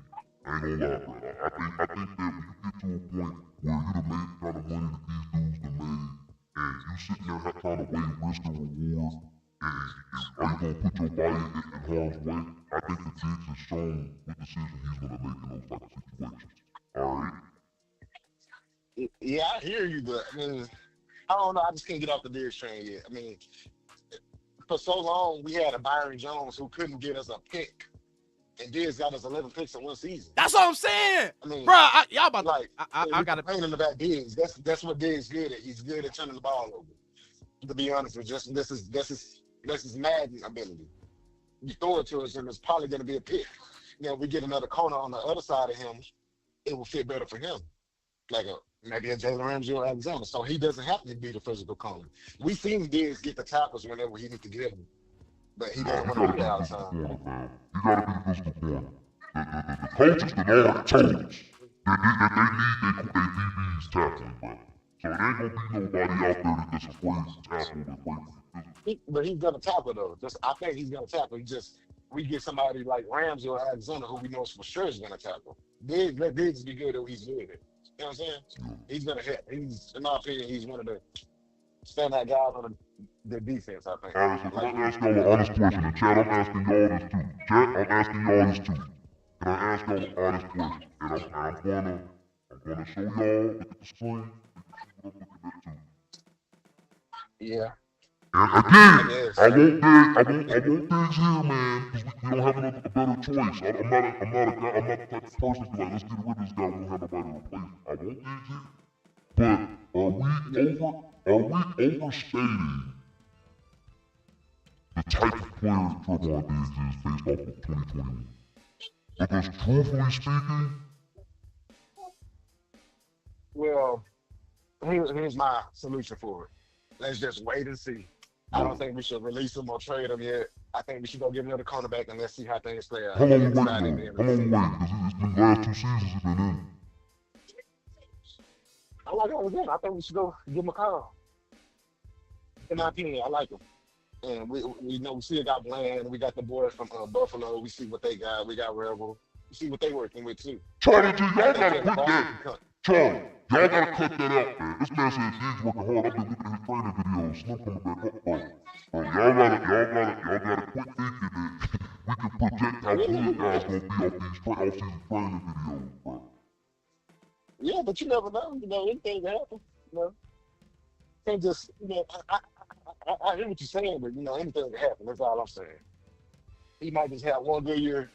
I ain't gonna lie, bro. I think that when you get to a point where you done made kind of money that these dudes done made, and you sitting there trying to weigh risk and reward, and are you gonna put your body in harm's way? I think the Diggs has shown what decision he's gonna make in those type of situations. All right. Yeah, I hear you, but I mean, I don't know. I just can't get off the Diggs train yet. I mean, for so long we had a Byron Jones who couldn't get us a pick. And Diggs got us 11 picks in one season. That's what I'm saying, I mean, bro. Y'all about like I got to complaining about Diggs. That's what Diggs good at. He's good at turning the ball over. To be honest with you, this is Madden ability. You throw it to us, and it's probably going to be a pick. You know, we get another corner on the other side of him, it will fit better for him, like maybe a Jalen Ramsey or Alexander. So he doesn't have to be the physical corner. We seen Diggs get the tackles whenever he needs to get them. But he doesn't want to do that all the time. You gotta be the physical corner. The coaches done already told us that they need their DBs tackling, bro. So it ain't gonna be nobody out there that's afraid to tackle or afraid to But he's gonna tackle though. I think he's gonna tackle. We get somebody like Ramsey or Alexander who we know for sure is gonna tackle. Let Diggs be good at what he's good at. You know what I'm saying? Yeah. He's gonna hit. In my opinion, he's one of the standout guys on the defense, I think. Alright, so can I ask y'all an honest question? And Chad, I'm asking y'all this too. Chat, I'm asking y'all this too. Can I ask y'all an honest question? And I'm gonna show y'all with the display. Yeah. And again, I won't Diggs here, man, because we he don't have a better choice. I'm not the type of person to be like, let's get rid of this guy. We don't have nobody to replace him. I want DG, but are we overstating the type of player Trevon Diggs is based off of 2021? Because truthfully speaking, Well, here's my solution for it. Let's just wait and see. I don't think we should release him or trade him yet. I think we should go get another cornerback and let's see how things play out. how long we waiting for? How long we waiting? Because it's been the last 2 seasons he's been in. I like him. I think we should go give him a call. In my opinion, I like him. And we know we still got Bland. We got the boys from Buffalo. We see what they got. We got Rebel. We see what they working with too. Charlie G, y'all gotta quit that. Charlie, y'all gotta cut that out, man. This man said Diggs working hard. I've been looking at his training videos. Slim coming back up. Y'all gotta quit thinking that we can project how good guys gonna be off these off-season training videos, bro. Yeah, but you never know. You know, anything can happen. You know, can't just, you know, I hear what you're saying, but you know, anything can happen. That's all I'm saying. He might just have one good year.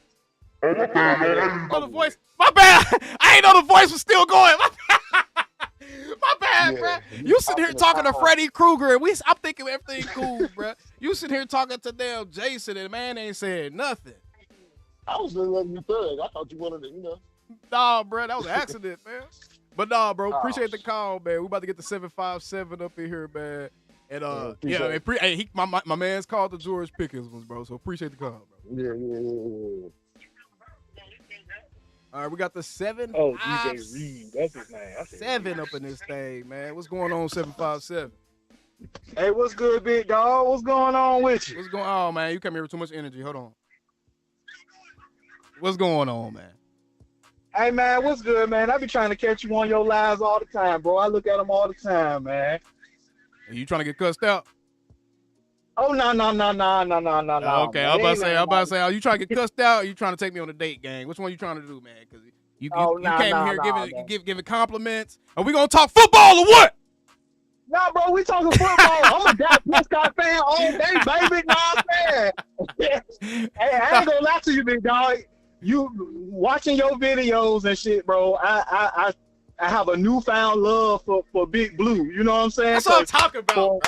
Oh, my bad, man. Oh, the voice. My bad. I ain't know the voice was still going. My bad, bro. You sitting here talking to Freddy Krueger, and I'm thinking everything cool, bro. You sitting here talking to damn Jason, and the man ain't saying nothing. I was just letting you thug. I thought you wanted to, you know. Nah, bro, that was an accident, man. But nah, bro, appreciate the call, man. We about to get the 757 up in here, man. And my man's called the George Pickens ones, bro. So appreciate the call, bro. Yeah. All right, we got the 7. Oh, DJ Reed, that's his name. 7 up in this thing, man. What's going on, 757? Hey, what's good, big dog? What's going on with you? What's going on, man? You come here with too much energy. Hold on. What's going on, man? Hey, man, what's good, man? I be trying to catch you on your lives all the time, bro. I look at them all the time, man. Are you trying to get cussed out? Oh, no. Okay, I'm about to say, are you trying to get cussed out, or you trying to take me on a date, gang? Which one you trying to do, man? Because you came here giving compliments. Are we going to talk football or what? Nah, bro, we talking football. I'm a Dak Prescott fan all day, baby. Nah, man. Hey, I ain't gonna lie to you, big dog. You watching your videos and shit, bro. I have a newfound love for Big Blue. You know what I'm saying? That's what I'm talking about, bro.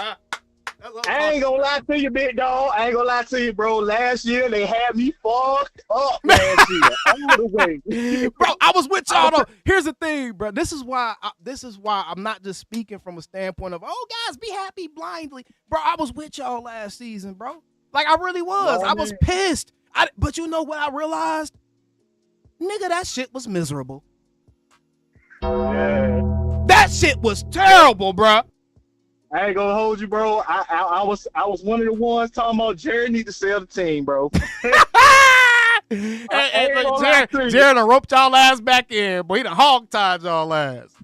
I ain't gonna lie to you, big dog. I ain't gonna lie to you, bro. Last year they had me fucked up. Last year, all the way. Bro, I was with y'all though. Here's the thing, bro. This is why I'm not just speaking from a standpoint of, oh, guys, be happy blindly, bro. I was with y'all last season, bro. Like I really was. I was pissed. But you know what I realized? Nigga, that shit was miserable. Yeah. That shit was terrible, bro. I ain't gonna hold you, bro. I was one of the ones talking about Jared need to sell the team, bro. Jared done roped y'all ass back in, but he done hog-tied y'all ass.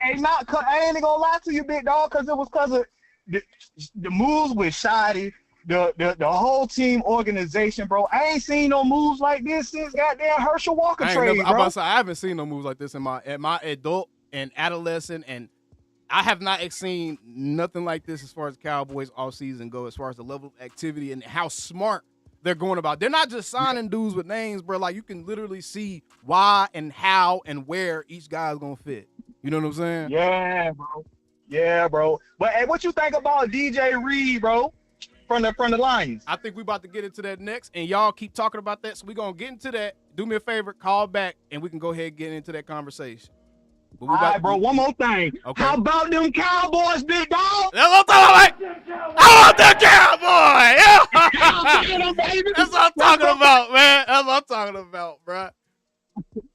I ain't gonna lie to you, big dog, because it was because of the moves with Shoddy, the whole team organization, bro. I ain't seen no moves like this since goddamn Herschel Walker trade, bro. I haven't seen no moves like this in my adult and adolescent, and I have not seen nothing like this as far as Cowboys all season go, as far as the level of activity and how smart they're going about. They're not just signing dudes with names, bro. Like, you can literally see why and how and where each guy's going to fit. You know what I'm saying? Yeah, bro. Yeah, bro. But hey, what you think about DJ Reed, bro, from the Lions? I think we about to get into that next, and y'all keep talking about that, so we're going to get into that. Do me a favor, call back, and we can go ahead and get into that conversation. All right, bro, one more thing. Okay. How about them Cowboys, big dog? That's what I'm talking about. I want the Cowboys. That's what I'm talking about, man. That's what I'm talking about, bro.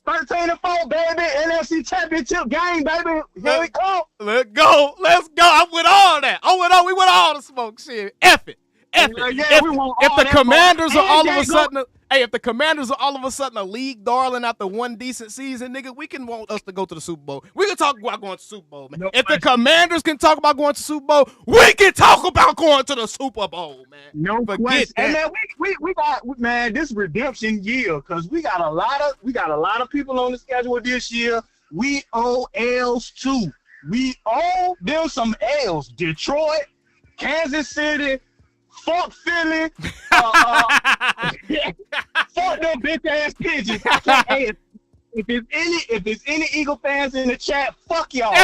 13-4, baby. NFC Championship game, baby. Here we come. Let's go. I'm with all that. We with all the smoke shit. F it. If the Commanders are all of a sudden, if the Commanders are all of a sudden a league darling after one decent season, nigga, we can want us to go to the Super Bowl. We can talk about going to the Super Bowl, man. If the Commanders can talk about going to the Super Bowl, we can talk about going to the Super Bowl, man. No question. And man, we got, man, this redemption year, because we got a lot of people on the schedule this year. We owe L's too. We owe them some L's. Detroit, Kansas City, Fuck Philly. Fuck them bitch ass pigeons. I can't, hey, if there's any Eagle fans in the chat, fuck y'all.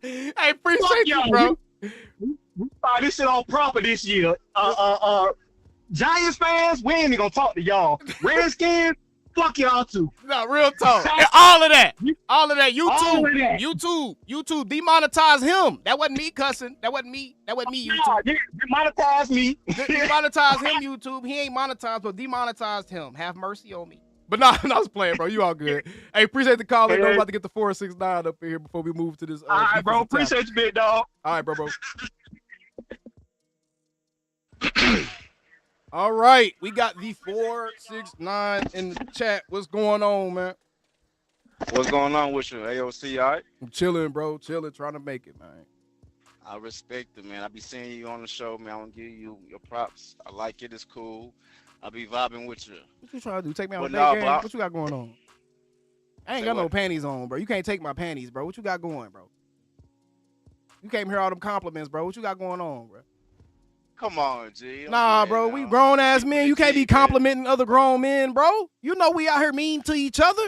Hey, appreciate you, bro. We started this shit on proper this year. Giants fans, we ain't even gonna talk to y'all. Redskins, fuck y'all too. No, real talk. And all of that. YouTube. All of that. YouTube. Demonetize him. That wasn't me cussing. That wasn't me. YouTube. Nah, demonetize me. Demonetize him, YouTube. He ain't monetized, but demonetized him. Have mercy on me. But no, I was playing, bro. You all good. Hey, appreciate the call. I'm about to get the 469 up in here before we move to this. All right, bro. Appreciate you, big dog. All right, bro. All right, we got the 469 in the chat. What's going on, man? What's going on with you, AOC? All right? I'm chilling, bro. Chilling, trying to make it, man. I respect it, man. I be seeing you on the show, man. I want to give you your props. I like it. It's cool. I be vibing with you. What you trying to do? Take me out But on a nah, date game? bro. What you got going on? I ain't Say got no what? panties on, bro. You can't take my panties, bro. What you got going, bro? You came here all them compliments, bro. What you got going on, bro? Come on, G. Don't Nah, do that bro. now. We grown ass Keep men. it You can't be G, man. complimenting other grown men, bro. You know we out here mean to each other.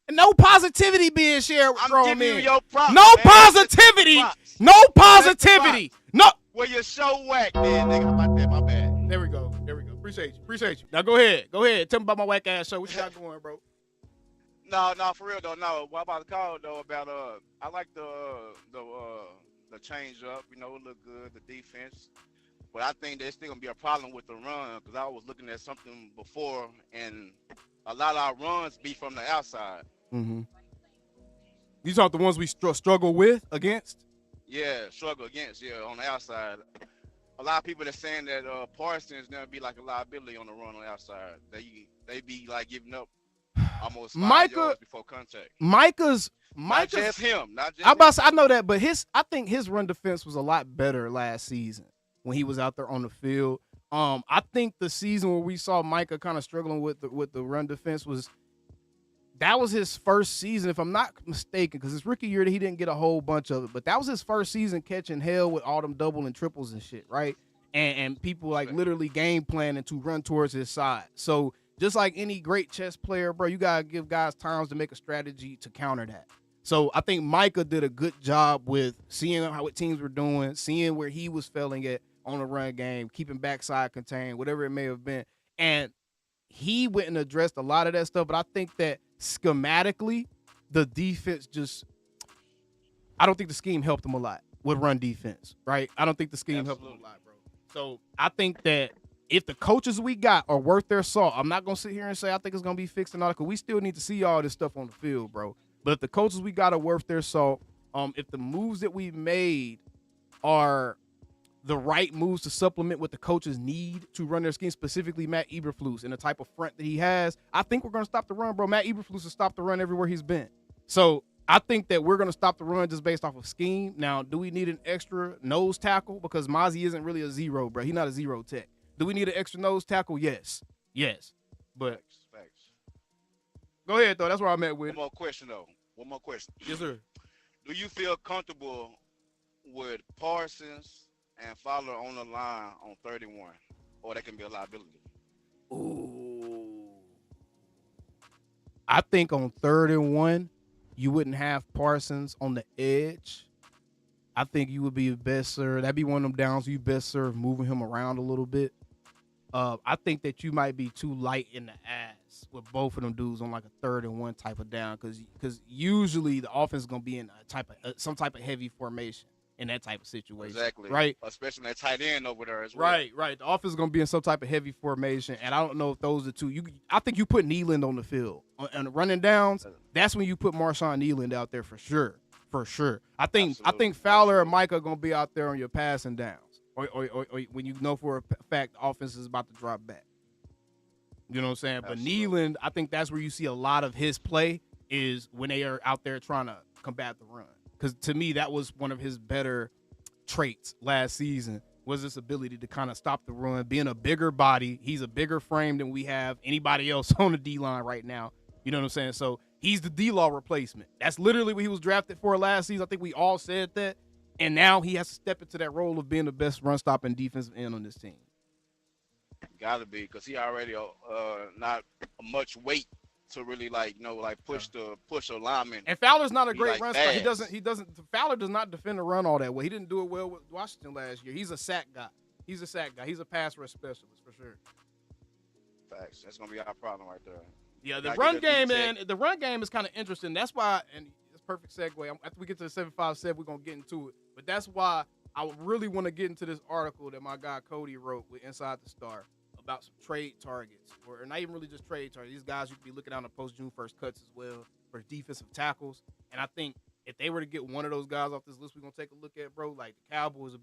And no positivity being shared with I'm grown giving you men. your props. No man. positivity. Props. No positivity. No. Well, your show whack, man, nigga. How about that? My bad. There we go. Appreciate you. Now go ahead. Tell me about my whack ass show. What you got going, bro? No, for real though. No, what about the call though? About I like the change up. You know, it look good. The defense. But I think there's still gonna be a problem with the run because I was looking at something before, and a lot of our runs be from the outside. Mm-hmm. These aren't the ones we struggle with against. Yeah, struggle against. Yeah, on the outside. A lot of people are saying that Parsons never be like a liability on the run on the outside. They be like giving up almost 5 yards before contact. Micah's Not just him. Not just. I know that, but I think his run defense was a lot better last season when he was out there on the field. I think the season where we saw Micah kind of struggling with the run defense was his first season, if I'm not mistaken, because his rookie year he didn't get a whole bunch of it, but that was his first season catching hell with all them double and triples and shit, right? And people like literally game planning to run towards his side. So just like any great chess player, bro, you gotta give guys times to make a strategy to counter that. So I think Micah did a good job with seeing what teams were doing, seeing where he was failing at on the run game, keeping backside contained, whatever it may have been. And he went and addressed a lot of that stuff, but I think that schematically, the defense I don't think the scheme helped him a lot with run defense, right? I don't think the scheme helped him a lot, bro. So I think that if the coaches we got are worth their salt, I'm not going to sit here and say I think it's going to be fixed and all that, because we still need to see all this stuff on the field, bro. But if the coaches we got are worth their salt, if the moves that we've made are the right moves to supplement what the coaches need to run their scheme, specifically Matt Eberflus and the type of front that he has, I think we're going to stop the run, bro. Matt Eberflus has stopped the run everywhere he's been. So I think that we're going to stop the run just based off of scheme. Now, do we need an extra nose tackle? Because Mozzie isn't really a zero, bro. He's not a zero tech. Do we need an extra nose tackle? Yes. But Facts. go ahead, though. That's where I'm at with. One more question. Yes, sir. Do you feel comfortable with Parsons and Fowler on the line on 31, or that can be a liability? Ooh. I think on 3rd and 1, you wouldn't have Parsons on the edge. I think you would be best served. That'd be one of them downs you best serve moving him around a little bit. I think that you might be too light in the ass with both of them dudes on like a 3rd and 1 type of down, because usually the offense is gonna be in some type of heavy formation in that type of situation. Exactly. Right. Especially that tight end over there as well. Right. The offense is gonna be in some type of heavy formation, and I don't know if those are two. I think you put Nealand on the field on the running downs. That's when you put Marshawn Nealand out there for sure. I think Fowler and Mike are gonna be out there on your passing downs, or when you know for a fact the offense is about to drop back. You know what I'm saying? Absolutely. But Nealand, I think that's where you see a lot of his play is when they are out there trying to combat the run. Because to me, that was one of his better traits last season, was this ability to kind of stop the run, being a bigger body. He's a bigger frame than we have anybody else on the D-line right now. You know what I'm saying? So he's the D-Law replacement. That's literally what he was drafted for last season. I think we all said that. And now he has to step into that role of being the best run-stopping defensive end on this team. Gotta be, because he already not much weight to really push a lineman. And Fowler's not a He, great run stopper. fast. Fowler does not defend the run all that well. He didn't do it well with Washington last year. He's a sack guy. He's a pass rush specialist for sure. Facts. That's gonna be our problem right there. Yeah, the Gotta run get that game, deep man. check. The run game is kind of interesting. That's why, and it's a perfect segue. After we get to the 757, we're gonna get into it. But that's why I really want to get into this article that my guy Cody wrote with Inside the Star about some trade targets, or not even really just trade targets. These guys you could be looking out on post June 1st cuts as well for defensive tackles. And I think if they were to get one of those guys off this list, we're gonna take a look at, bro. Like the Cowboys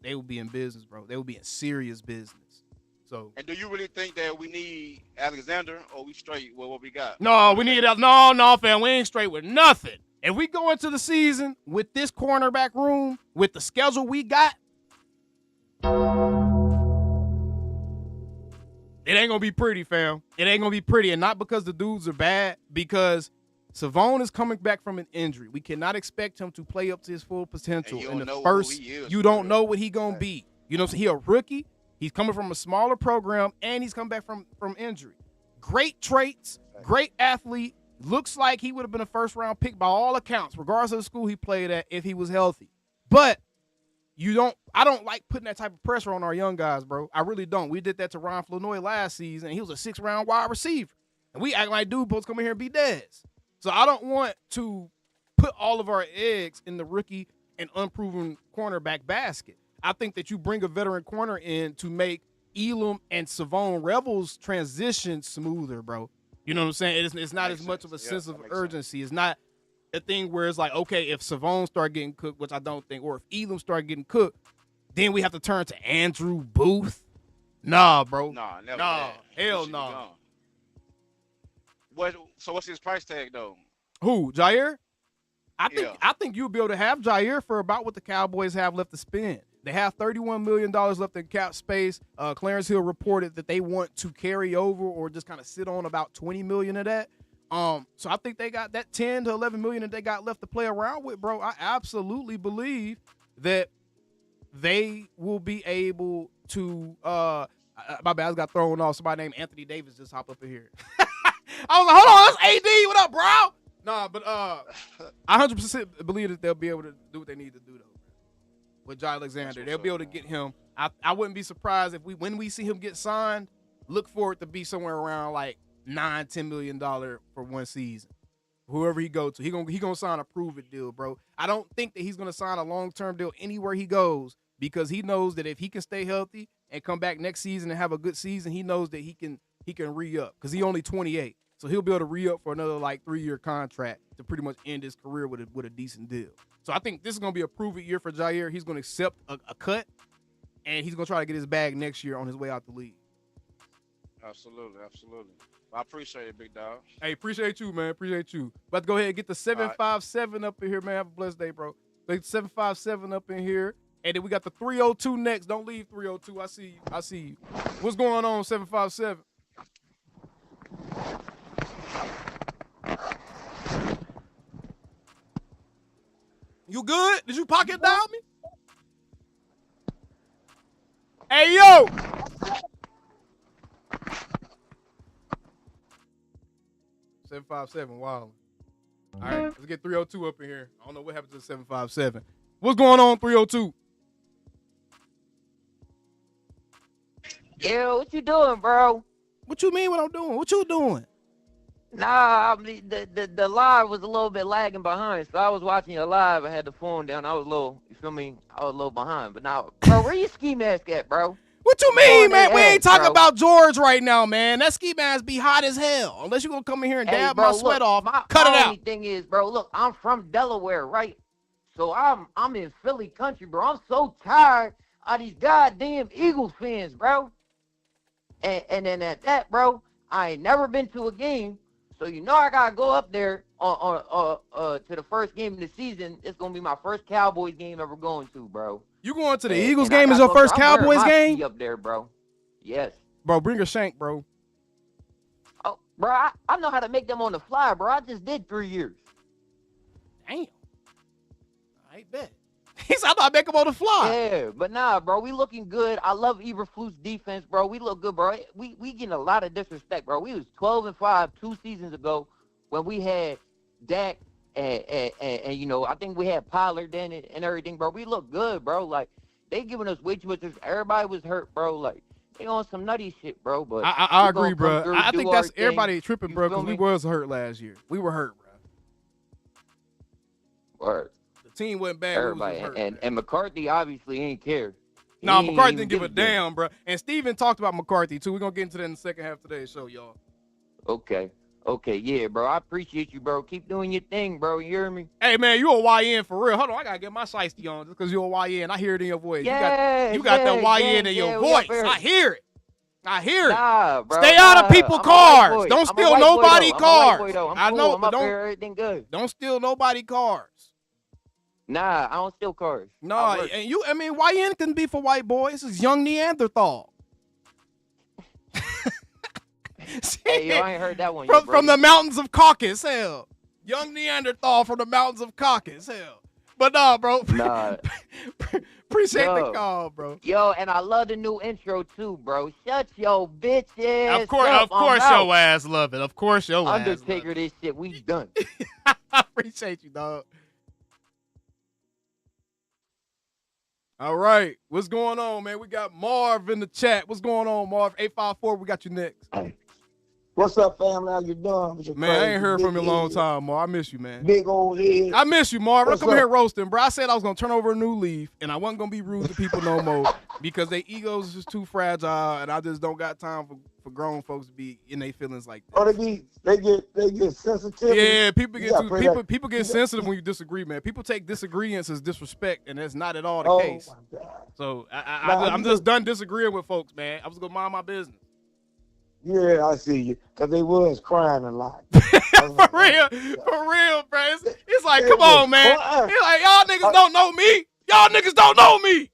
they would be in business, bro. They would be in serious business. So. And do you really think that we need Alexander, or we straight with what we got? No, we need no, fam. We ain't straight with nothing. If we go into the season with this cornerback room, with the schedule we got, it ain't gonna be pretty, fam. It ain't gonna be pretty, and not because the dudes are bad, because Savone is coming back from an injury. We cannot expect him to play up to his full potential in the first. You don't know what he gonna be. You know, so he a rookie. He's coming from a smaller program, and he's come back from injury. Great traits, great athlete. Looks like he would have been a first-round pick by all accounts, regardless of the school he played at, if he was healthy. But I don't like putting that type of pressure on our young guys, bro. I really don't. We did that to Ron Flournoy last season, and he was a 6th-round wide receiver. And we act like dude supposed to come in here and be Dez. So I don't want to put all of our eggs in the rookie and unproven cornerback basket. I think that you bring a veteran corner in to make Elam and Savone Rebels transition smoother, bro. You know what I'm saying? It's not as much of a sense of urgency. It's not a thing where it's like, okay, if Savone start getting cooked, which I don't think, or if Elam start getting cooked, then we have to turn to Andrew Booth. Nah, bro. Nah, never. Nah, that. hell He no. should be gone. So what's his price tag though? Who, Jair? I Yeah. think you'll be able to have Jair for about what the Cowboys have left to spend. They have $31 million left in cap space. Clarence Hill reported that they want to carry over or just kind of sit on about $20 million of that. So I think they got that $10 to $11 million that they got left to play around with, bro. I absolutely believe that they will be able to. My bad, I just got thrown off. Somebody named Anthony Davis just hopped up in here. I was like, hold on, that's AD. What up, bro? Nah, but I 100% believe that they'll be able to do what they need to do, though. With Jai Alexander, they'll be able to get him. I wouldn't be surprised if when we see him get signed, look for it to be somewhere around like $9-10 million for one season. Whoever he go to, he gonna sign a prove it deal, bro. I don't think that he's gonna sign a long-term deal anywhere he goes, because he knows that if he can stay healthy and come back next season and have a good season, he knows that he can re-up, because he only 28. So he'll be able to re-up for another like 3-year contract to pretty much end his career with a decent deal. So I think this is going to be a prove-it year for Jair. He's going to accept a cut, and he's going to try to get his bag next year on his way out the league. Absolutely. I appreciate it, big dog. Hey, appreciate you, man. Appreciate you. About to go ahead and get the 757 up in here, man. Have a blessed day, bro. Get the 757 up in here. And then we got the 302 next. Don't leave 302. I see you. What's going on, 757? You good? Did you pocket dial me? Hey, yo! $757, wow. All right, let's get 302 up in here. I don't know what happened to the 757. What's going on, 302? Yeah, what you doing, bro? What you mean what I'm doing? What you doing? Nah, I mean, the live was a little bit lagging behind, so I was watching your live. I had the phone down. I was a little, you feel me? I was a little behind. But now, bro, where your ski mask at, bro? What you mean, man? We ain't talking bro. about George right now, man. That ski mask be hot as hell. Unless you gonna come in here and dab bro, my sweat look, off, my cut it only out. thing is, bro, look, I'm from Delaware, right? So I'm in Philly country, bro. I'm so tired of these goddamn Eagles fans, bro. And then at that, bro, I ain't never been to a game. So you know I gotta go up there to the first game of the season. It's gonna be my first Cowboys game ever going to, bro. You going to the Eagles game as your first Cowboys game? Up there, bro. Yes. Bro, bring a shank, bro. Oh, bro, I know how to make them on the fly, bro. I just did 3 years. Damn. I bet. He said, I thought I'd make him on the fly. Yeah, but nah, bro, we looking good. I love Eberflus defense, bro. We look good, bro. We getting a lot of disrespect, bro. We was 12-5 2 seasons ago when we had Dak and you know, I think we had Pollard then and everything, bro. We look good, bro. Like, they giving us way too much. Everybody was hurt, bro. Like, they on some nutty shit, bro. But I agree, bro. I think that's everybody tripping, bro, because we was hurt last year. We were hurt, bro. Word. The team wasn't bad. Everybody. We was hurt, and McCarthy obviously ain't care. No, McCarthy didn't give a damn, bro. And Steven talked about McCarthy, too. We're going to get into that in the second half of today's show, y'all. Okay, yeah, bro. I appreciate you, bro. Keep doing your thing, bro. You hear me? Hey, man, you a YN for real. Hold on, I got to get my shiesty on just because you're a YN. I hear it in your voice. Yeah, you got that YN in your voice. I hear it. Nah, bro. Stay out of people's cars. Don't steal nobody's cars. I know, but don't. Everything good. Don't steal nobody's cars. Nah, I don't steal cars. No, and you. I mean, YN can be for white boys. This is young Neanderthal. Hey, yo, I ain't heard that one from the mountains of Caucasus, hell. Young Neanderthal from the mountains of Caucasus, hell. But nah, bro. Nah. Appreciate the call, bro. Yo, and I love the new intro too, bro. Shut your bitch ass. Of course, your ass love it. Of course, your ass. Undertaker, this shit, we done. I appreciate you, dog. All right, what's going on, man? We got Marv in the chat. What's going on, Marv? 854, we got you next. What's up, family? How you doing? Man, I ain't heard from you in a long time, Marv. I miss you, man. Big old head. I miss you, Marv. Don't come here roasting, bro. I said I was going to turn over a new leaf, and I wasn't going to be rude to people no more because their egos is just too fragile, and I just don't got time for grown folks to be in their feelings like that. Oh, they get sensitive. Yeah, people get sensitive when you disagree, man. People take disagreements as disrespect, and that's not at all the case. My God. So I'm just done disagreeing with folks, man. I was going to mind my business. Yeah, I see you. Because they was crying a lot. for real, bro. It's like, come on, man. It's like, y'all niggas don't know me. Y'all niggas don't know me.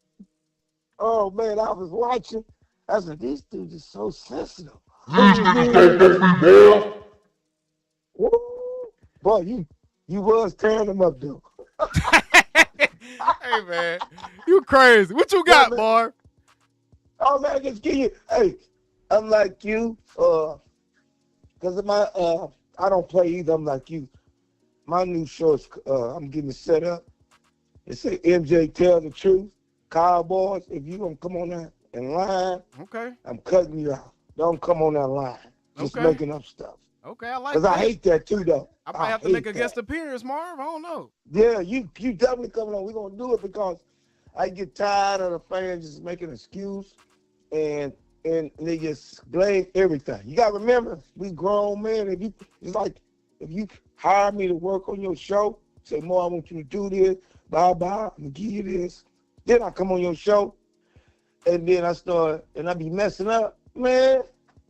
Oh, man, I was watching. I said, these dudes are so sensitive. These niggas don't know me, boy. Boy, you was tearing them up, though. Hey, man. You crazy. What you got, Bar? Oh, man, just give you, hey. I'm like you, because of my, I don't play either. I'm like you. My new show is, I'm getting it set up. It say MJ Tell the Truth. Cowboys, if you don't come on that in line, okay, I'm cutting you out. Don't come on that line. Just making up stuff. Okay, I like that. Because I hate that too, though. I might have to make a guest appearance, Marv. I don't know. Yeah, you definitely coming on. We're going to do it because I get tired of the fans just making an excuse and they just blame everything. You gotta remember, we grown men. If you hire me to work on your show, say, "More, I want you to do this. Bye, I'm gonna give you this." Then I come on your show, and then I be messing up. Man,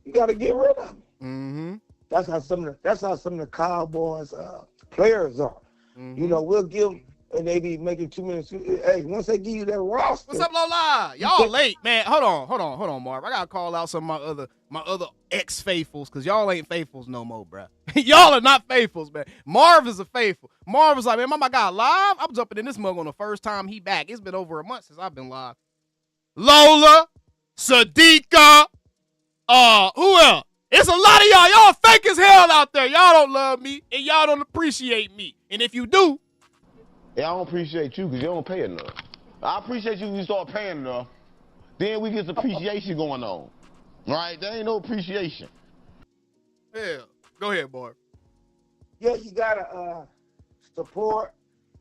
you gotta get rid of them. Mm-hmm. That's how some of the Cowboys players are. Mm-hmm. You know, we'll give. And they be making 2 minutes. Hey, once they give you that roster. What's up, Lola? Y'all late, man. Hold on, Marv. I gotta call out some of my other ex-faithfuls, because y'all ain't faithfuls no more, bro. Y'all are not faithfuls, man. Marv is a faithful. Marv was like, man, my guy live. I'm jumping in this mug on the first time he back. It's been over a month since I've been live. Lola, Sadiqa, who else? It's a lot of y'all. Y'all fake as hell out there. Y'all don't love me, and y'all don't appreciate me. And if you do, yeah, I don't appreciate you because you don't pay enough. I appreciate you when you start paying enough. Then we get some appreciation going on. Right? There ain't no appreciation. Yeah. Go ahead, Barb. Yeah, you gotta support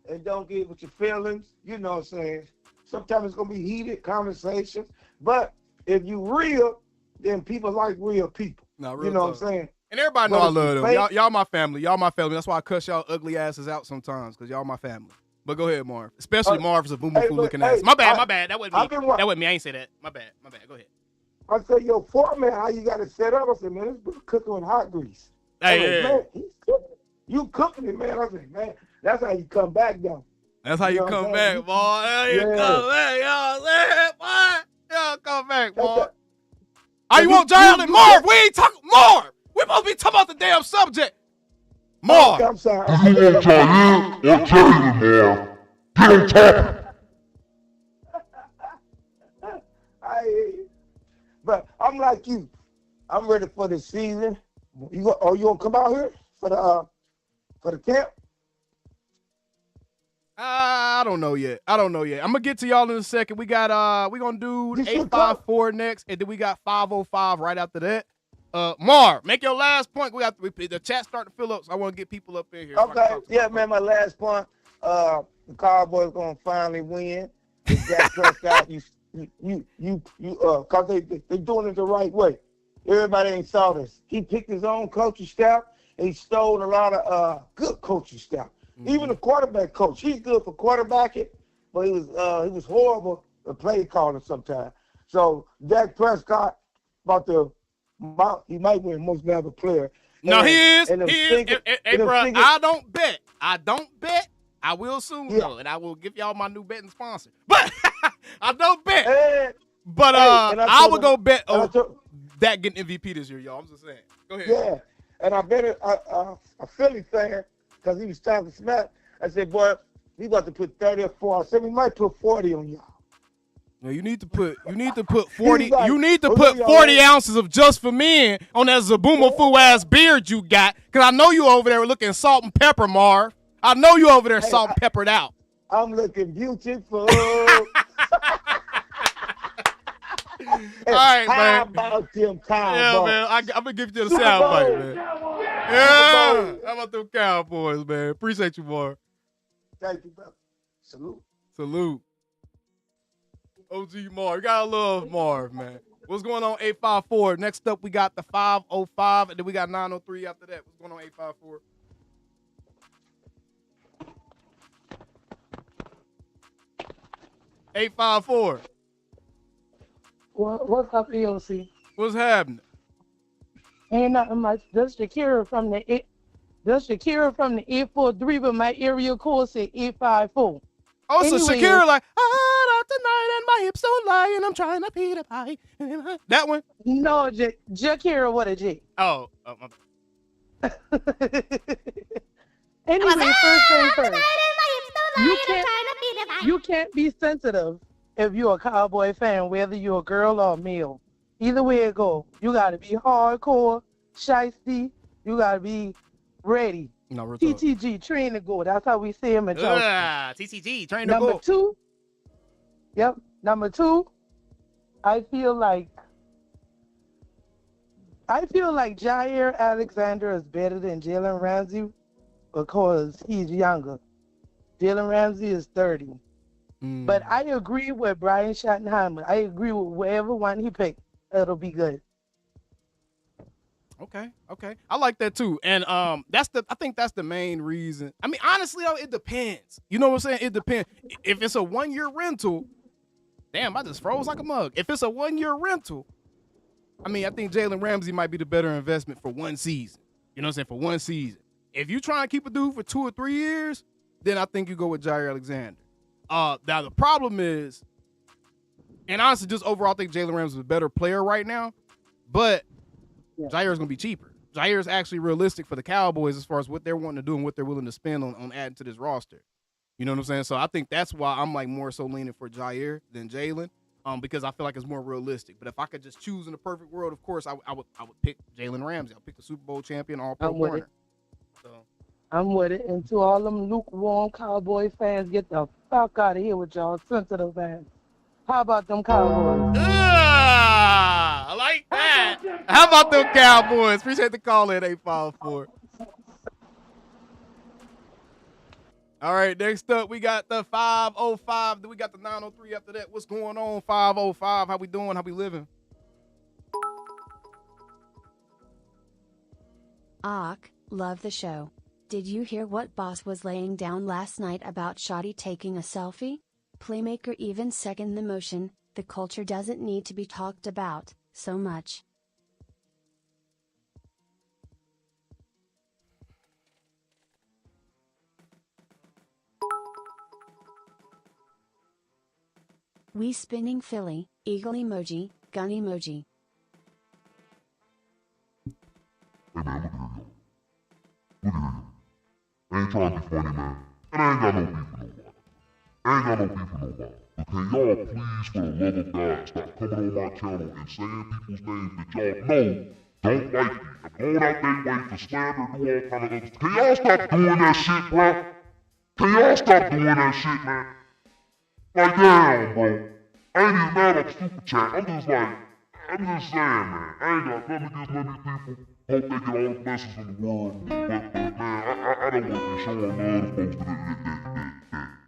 and don't get with your feelings. You know what I'm saying? Sometimes it's gonna be heated conversations. But if you real, then people like real people. No, real you know tough. what I'm saying? And everybody know I love them. Y'all my family. Y'all my family. That's why I cuss y'all ugly asses out sometimes, because y'all my family. But go ahead, Marv. Especially Marv's a boom looking ass. My bad. That wasn't me. That wasn't me. I ain't say that. My bad. Go ahead. I said, yo, foreman, how you got it set up? I said, man, this been cooking with hot grease. Hey, man, he's cooking. You cooking it, man. I said, man, that's how you come back, though. That's how you come back, boy. How you come back, y'all come back, boy. Oh, you want Giant and Marv? We ain't talking Marv. We supposed to be talking about the damn subject. Marv. I'm sorry. You want Giant or Taylor, Marv? Get on top. But I'm like you. I'm ready for the season. You gonna come out here for the camp? I don't know yet. I'm gonna get to y'all in a second. We got we gonna do 854 next, and then we got 505 right after that. Mar, make your last point. The chat starting to fill up, so I want to get people up in here. Okay, yeah, man. My last point. The Cowboys gonna finally win. With Dak Prescott, cause they doing it the right way. Everybody ain't saw this. He picked his own coaching staff, and he stole a lot of good coaching staff. Mm-hmm. Even the quarterback coach, he's good for quarterbacking, but he was horrible at play calling sometimes. So Dak Prescott he might win most valuable player. No, he is. Hey, bro, I don't bet. I will soon though, and I will give y'all my new betting sponsor. But I don't bet. But I would go bet Dak getting MVP this year, y'all. I'm just saying. Go ahead. Yeah, and I bet a Philly fan, because he was talking smack. I said, boy, he about to put 30 or 40. I said, we might put 40 on y'all. No, you need to put 40. Like, you need to put 40 ounces of Just for Men on that Zaboomafoo ass beard you got, because I know you over there looking salt and pepper, Marv. I know you over there salt and peppered out. I'm looking beautiful. All right, man. How about them Cowboys? Yeah, man. I'm going to give you the sound bite, man. Yeah. How about them Cowboys, man? Appreciate you, Marv. Thank you, brother. Salute. OG Marv. You gotta love Marv, man. What's going on, 854? Next up, we got the 505, and then we got 903 after that. What's going on, 854? What's up, EOC? What's happening? Ain't nothing much. Just Shakira from the 843, but my area code said 854. Oh, so Shakira like, tonight and my hips don't lie and I'm trying to pee the pie. That one? No, Shakira, what a G. Oh. Anyway, first thing first. You can't be sensitive if you're a Cowboy fan, whether you're a girl or a male. Either way it go. You got to be hardcore, shiesty. You got to be ready. No, TTG, train to go. That's how we see him in Chelsea. TTG, train to go. Number two, I feel like Jair Alexander is better than Jalen Ramsey because he's younger. Jalen Ramsey is 30. But I agree with Brian Schottenheimer. I agree with whatever one he picked. It'll be good. Okay. I like that too. And I think that's the main reason. I mean, honestly though, it depends. You know what I'm saying? It depends. If it's a 1-year rental, damn, I just froze like a mug. If it's a 1-year rental, I mean, I think Jalen Ramsey might be the better investment for one season. You know what I'm saying? For one season. If you try and keep a dude for 2 or 3 years, then I think you go with Jair Alexander. Now the problem is, and honestly, just overall, I think Jalen Ramsey is a better player right now, but Jair is going to be cheaper. Jair is actually realistic for the Cowboys as far as what they're wanting to do and what they're willing to spend on adding to this roster. You know what I'm saying? So I think that's why I'm like more so leaning for Jair than Jalen, because I feel like it's more realistic. But if I could just choose in the perfect world, of course, I would pick Jalen Ramsey. I'll pick the Super Bowl champion, all-pro corner. I'm with it. And to all them lukewarm Cowboy fans, get the fuck out of here with y'all sensitive fans. How about them Cowboys? I like that. How about them Cowboys? Appreciate the call in 854. All right, next up, we got the 505. Then we got the 903 after that. What's going on, 505? How we doing? How we living? Love the show. Did you hear what Boss was laying down last night about Shoddy taking a selfie? Playmaker even second the motion. The culture doesn't need to be talked about so much. We spinning Philly, eagle emoji, gun emoji. Hey man, look at here. I ain't trying to be funny, man. And I ain't got no beef with nobody. But can y'all please, for the love of God, stop coming on my channel and saying people's names that y'all know don't like me, and going out their way for slander and do all kind of other stuff. Can y'all stop doing that shit, bro? Can y'all stop doing that shit, man? Like, damn, bro. I ain't even mad at the super chat. I'm just saying, man. I ain't got nothing against none of these people. Hope they get all the blessings in the world. But man, I don't want to be showing love to folks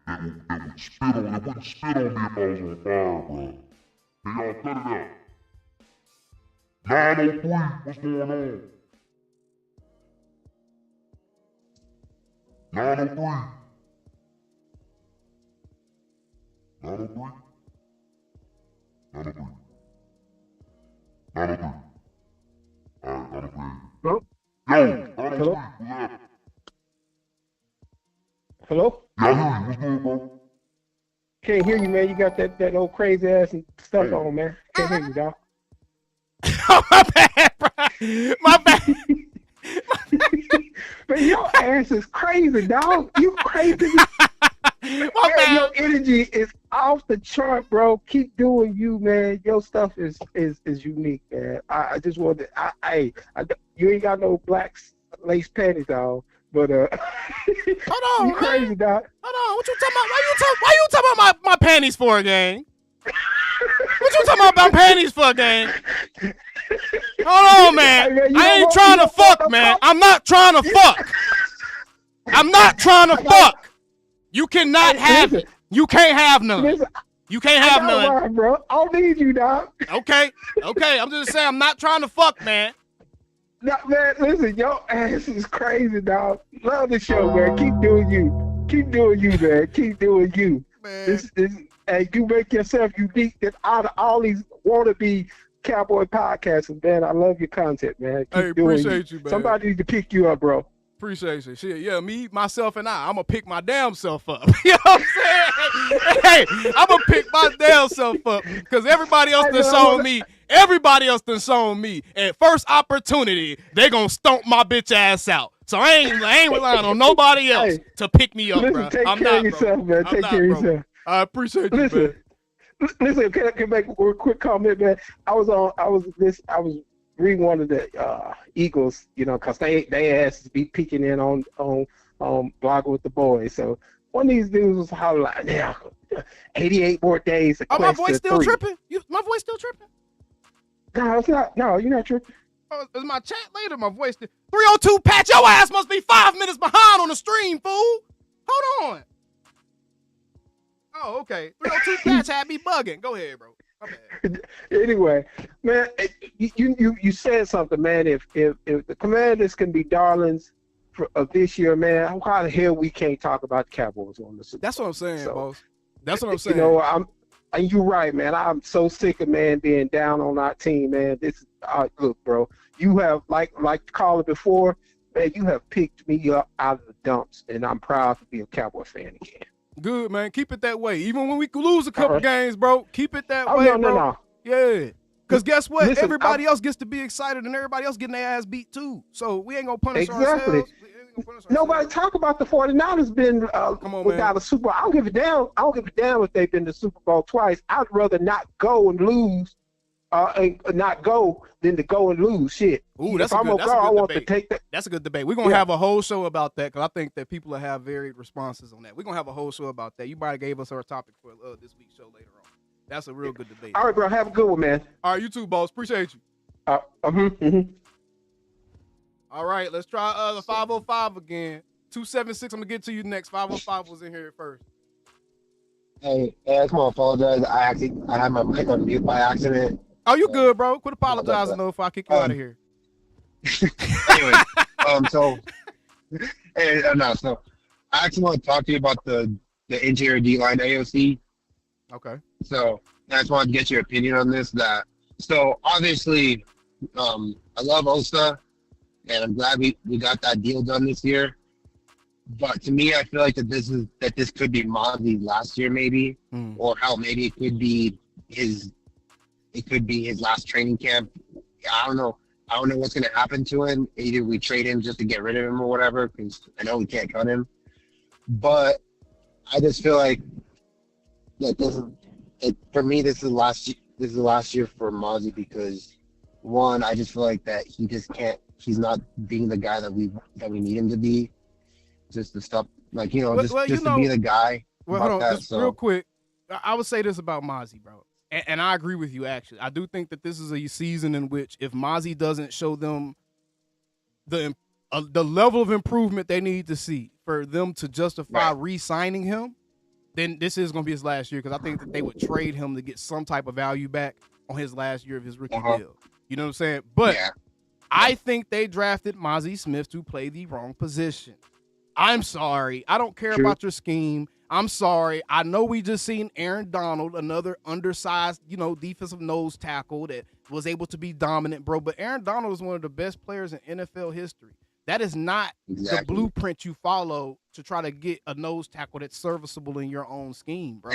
that would spit on, that wouldn't spit on me if I was on fire, bro. Can y'all cut it out? 903, what's going on? 903. 903? 903. 903. Alright, 903. Hello? Yo, 903, Hello? what's up? Hello? Yeah, I hear you. What's good, bro? Can't hear you, man. You got that old crazy ass and stuff on, man. Can't hear you, dog. My bad, bro. My bad. Man, your ass is crazy, dog. You crazy. Man, your energy is off the chart, bro. Keep doing you, man. Your stuff is unique, man. I just wanted, you ain't got no black lace panties, dog. But hold on, you crazy, dog. Hold on, what you talking about? Why you talking about my panties for, gang? What you talking about panties for, gang? Hold on, man. Hey, man, I ain't trying to fuck, man. I'm not trying to fuck. I'm not trying to fuck. You cannot have it. You can't have none. You can't have none. Line, bro. I don't need you, dog. Okay. I'm just saying I'm not trying to fuck, man. No, man, listen, your ass is crazy, dog. Love the show, man. Keep doing you. Keep doing you, man. Keep doing you. Man. This and you make yourself unique that out of all these wannabe cowboy podcasters, man. I love your content, man. Keep doing appreciate you, man. Somebody need to pick you up, bro. Appreciate you. Shit, yeah, me, myself, and I'm going to pick my damn self up. You know what I'm saying? Hey, I'm going to pick my damn self up because everybody else done shown me. Everybody else done shown me. At first opportunity, they going to stomp my bitch ass out. So I ain't relying on nobody else to pick me up, bro. Take care of yourself, man. Take care of yourself. I appreciate you, man. Listen, can I make a quick comment, man? I was reading one of the Eagles, you know, because they asked be peeking in on Blogging with the Boys. So one of these dudes was hollering like, yeah, 88 more days. Oh, my voice still tripping? My voice still tripping? No, it's not. No, you're not tripping. Oh, is my chat later? My voice still 302 Pat, your ass must be 5 minutes behind on the stream, fool. Hold on. Oh, okay. 302 Patch had me bugging. Go ahead, bro. My bad. Anyway, man, you said something, man. If the Commanders can be darlings of this year, man, how the hell we can't talk about the Cowboys on the Super Bowl? That's what I'm saying, boss. That's what I'm saying. You know, and you're right, man. I'm so sick of man being down on our team, man. This look, bro. You have like called it before, man. You have picked me up out of the dumps, and I'm proud to be a Cowboy fan again. Good, man. Keep it that way. Even when we lose a couple games, bro, keep it that way, bro. No. Yeah. Because guess what? Listen, everybody else gets to be excited, and everybody else getting their ass beat too. So we ain't gonna punish ourselves. Nobody talk about the 49ers been without a Super Bowl. I don't give a damn. I don't give a damn if they've been to the Super Bowl twice. I'd rather not go and lose, and not go than to go and lose. Shit. Ooh, that's if a I'm good, gonna go, I want to take that. That's a good debate. We're gonna have a whole show about that because I think that people will have varied responses on that. We're gonna have a whole show about that. You probably gave us our topic for this week's show later on. That's a real good debate. All right, bro. Have a good one, man. All right, you too, boss. Appreciate you. All right, let's try the 505 again. 276. I'm gonna get to you next. 505 was in here first. Hey, I just want to apologize. I had my mic on mute by accident. Oh, you good, bro? Quit apologizing though if I kick you out of here. Anyway, so I actually want to talk to you about the interior D line AOC. Okay. So I just wanted to get your opinion on this. So obviously, I love Osa, and I'm glad we got that deal done this year. But to me, I feel like that this could be Mozzie last year, maybe, or hell, maybe it could be his last training camp. I don't know. I don't know what's going to happen to him. Either we trade him just to get rid of him or whatever, because I know we can't cut him. But I just feel like that for me, this is the last year for Mozzie because one, I just feel like that he just can't. He's not being the guy that we need him to be. Just to stop, like to be the guy. Well, hold on, just real quick. I would say this about Mozzie, bro, and I agree with you. Actually, I do think that this is a season in which if Mozzie doesn't show them the level of improvement they need to see for them to justify re-signing him, then this is going to be his last year because I think that they would trade him to get some type of value back on his last year of his rookie deal. You know what I'm saying? But I think they drafted Mozzie Smith to play the wrong position. I'm sorry. I don't care about your scheme. I'm sorry. I know we just seen Aaron Donald, another undersized, defensive nose tackle that was able to be dominant, bro. But Aaron Donald is one of the best players in NFL history. That is not the blueprint you follow to try to get a nose tackle that's serviceable in your own scheme, bro.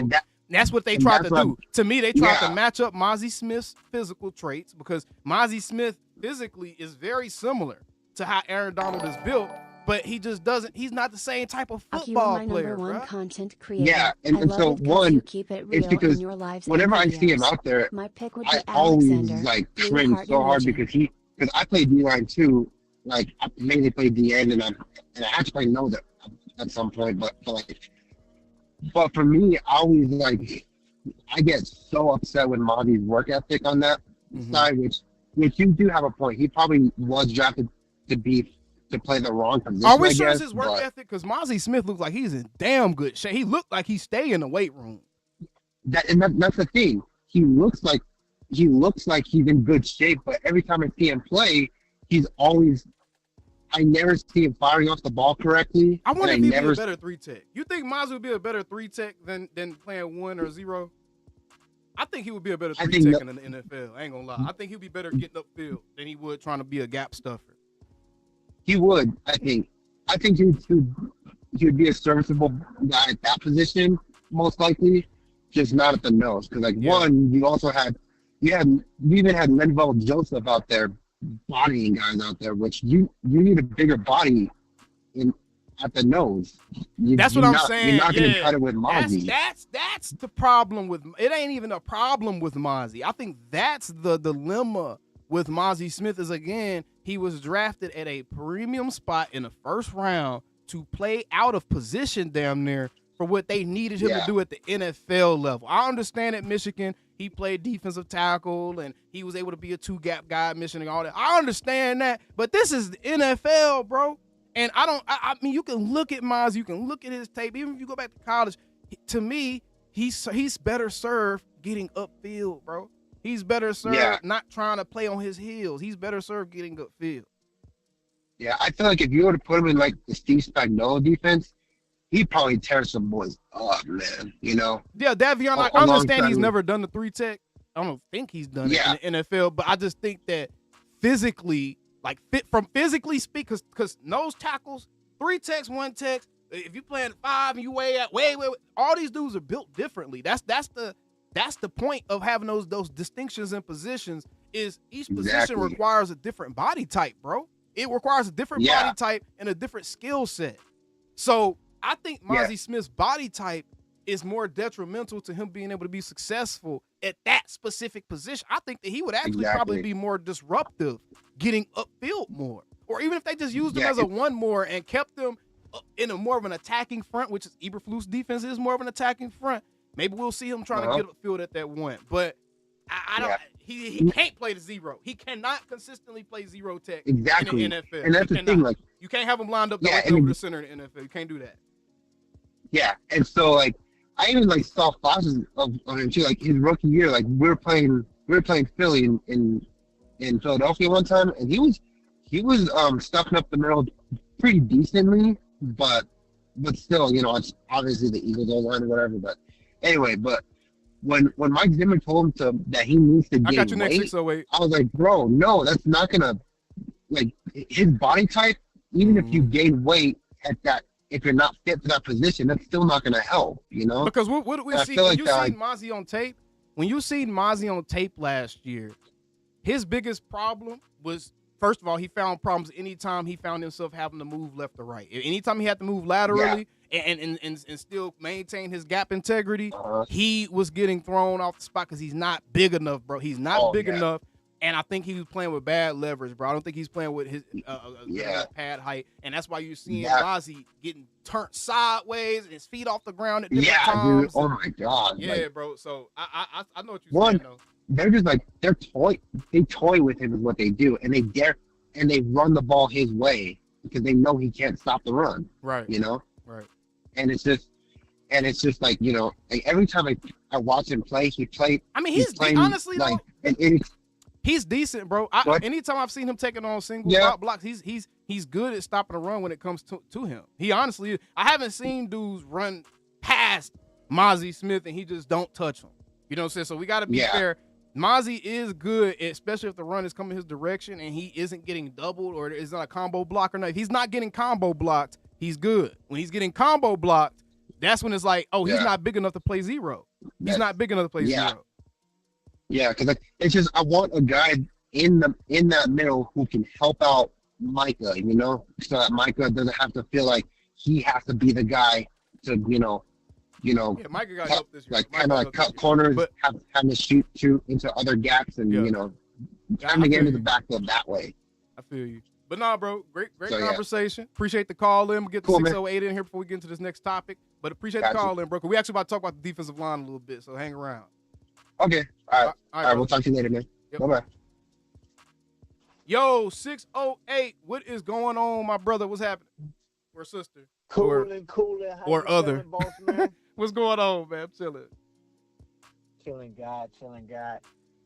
That's what they tried to do. To me, they tried to match up Mozzie Smith's physical traits because Mozzie Smith physically is very similar to how Aaron Donald is built, but he just doesn't. He's not the same type of football player, number one bro. Content creator. Yeah, and so one, it's because whenever I see him out there, I always like cringe so hard because I played D-line too. Like I mainly played D end, and I actually know that at some point, but for me, I get so upset with Mozzie's work ethic on that side, which you do have a point. He probably was drafted to play the wrong position. Are we sure it's his work ethic? Because Mozzie Smith looks like he's in damn good shape. He looked like he stay in the weight room. That's the thing. He looks like he's in good shape, but every time I see him play, I never see him firing off the ball correctly. I wonder if he'd be a better 3-tech. You think Mozzie would be a better 3-tech than playing 1 or 0? I think he would be a better 3-tech in the NFL. I ain't gonna lie. I think he'd be better getting upfield than he would trying to be a gap stuffer. He would, I think. I think he would be a serviceable guy at that position, most likely, just not at the nose. Because one, you even had Linval Joseph out there bodying guys out there, which you need a bigger body at the nose. That's what I'm saying. You're not going to cut it with Mozzie. That's the problem with it. Ain't even a problem with Mozzie. I think that's the dilemma with Mozzie Smith is, again, he was drafted at a premium spot in the first round to play out of position damn near for what they needed him to do at the NFL level. I understand at Michigan he played defensive tackle and he was able to be a 2-gap guy at Michigan and all that. I understand that, but this is the NFL, bro. And I mean, you can look at Mozzie, you can look at his tape, even if you go back to college. To me, he's better served getting upfield, bro. He's better served not trying to play on his heels. He's better served getting upfield. Yeah, I feel like if you were to put him in like the Steve Spagnuolo defense, he'd probably tear some boys up, man. Yeah, Davion, I understand he's never done the 3-tech. I don't think he's done it in the NFL, but I just think that physically, physically speak, because nose tackles, 3-techs, 1-techs, if you playing 5 and you way, all these dudes are built differently. That's the point of having those distinctions in positions is each position requires a different body type, bro. It requires a different body type and a different skill set. So I think Mozzie Smith's body type is more detrimental to him being able to be successful at that specific position. I think that he would actually probably be more disruptive getting upfield more. Or even if they just used him as a 1 more and kept him in a more of an attacking front, which is Eberflus defense is more of an attacking front. Maybe we'll see him trying to get upfield at that 1. But I don't. He can't play the 0. He cannot consistently play 0-tech in the NFL. And that's the thing. Like, you can't have him lined up over the center in the NFL. You can't do that. Yeah, and so I even saw flashes of him too. Like his rookie year, we were playing Philly in Philadelphia one time, and he was stuffing up the middle pretty decently, but still, it's obviously the Eagles O-line or whatever. But anyway, when Mike Zimmer told him that he needs to gain weight, I was like, bro, no, that's not gonna his body type. Even if you gain weight at that, if you're not fit for that position, that's still not gonna help. Because what we see when you seen Mozzie on tape. When you seen Mozzie on tape last year, his biggest problem was first of all, he found problems anytime he found himself having to move left or right. Anytime he had to move laterally and still maintain his gap integrity, he was getting thrown off the spot because he's not big enough, bro. He's not big enough. And I think he was playing with bad leverage, bro. I don't think he's playing with his pad height. And that's why you're seeing Ozzy getting turned sideways and his feet off the ground at different times. Dude. Oh, my God. Yeah, like, bro. So I know what you're saying, though. They're just like, they toy with him is what they do. And they run the ball his way because they know he can't stop the run. Right. You know? Right. And it's just like, you know, like every time I watch him play, I mean, he's playing, honestly, like, he's decent, bro. Anytime I've seen him taking on single blocks, he's good at stopping the run when it comes to him. He honestly, I haven't seen dudes run past Mozzie Smith and he just don't touch him. You know what I'm saying? So we got to be fair. Mozzie is good, especially if the run is coming his direction and he isn't getting doubled or it's not a combo block or not. If he's not getting combo blocked, he's good. When he's getting combo blocked, that's when it's like, oh, he's not big enough to play zero. He's not big enough to play zero. Yeah, because it's just I want a guy in that middle who can help out Micah, you know, so that Micah doesn't have to feel like he has to be the guy to, you know. Yeah, Micah got help this year. Like kind of like cut corners, having to shoot into other gaps, and you know, trying to get into the backfield that way. I feel you. But nah, bro, great conversation. Appreciate the call in. We'll get the 608 in here before we get into this next topic. But appreciate the call in, bro. We actually about to talk about the defensive line a little bit, so hang around. Okay. All right. We'll talk to you later, man. Yep. Bye-bye. Yo, 608, what is going on, my brother? What's happening? Or sister? Cooling. Or other. Boss, man? What's going on, man? I'm chilling. Chilling God.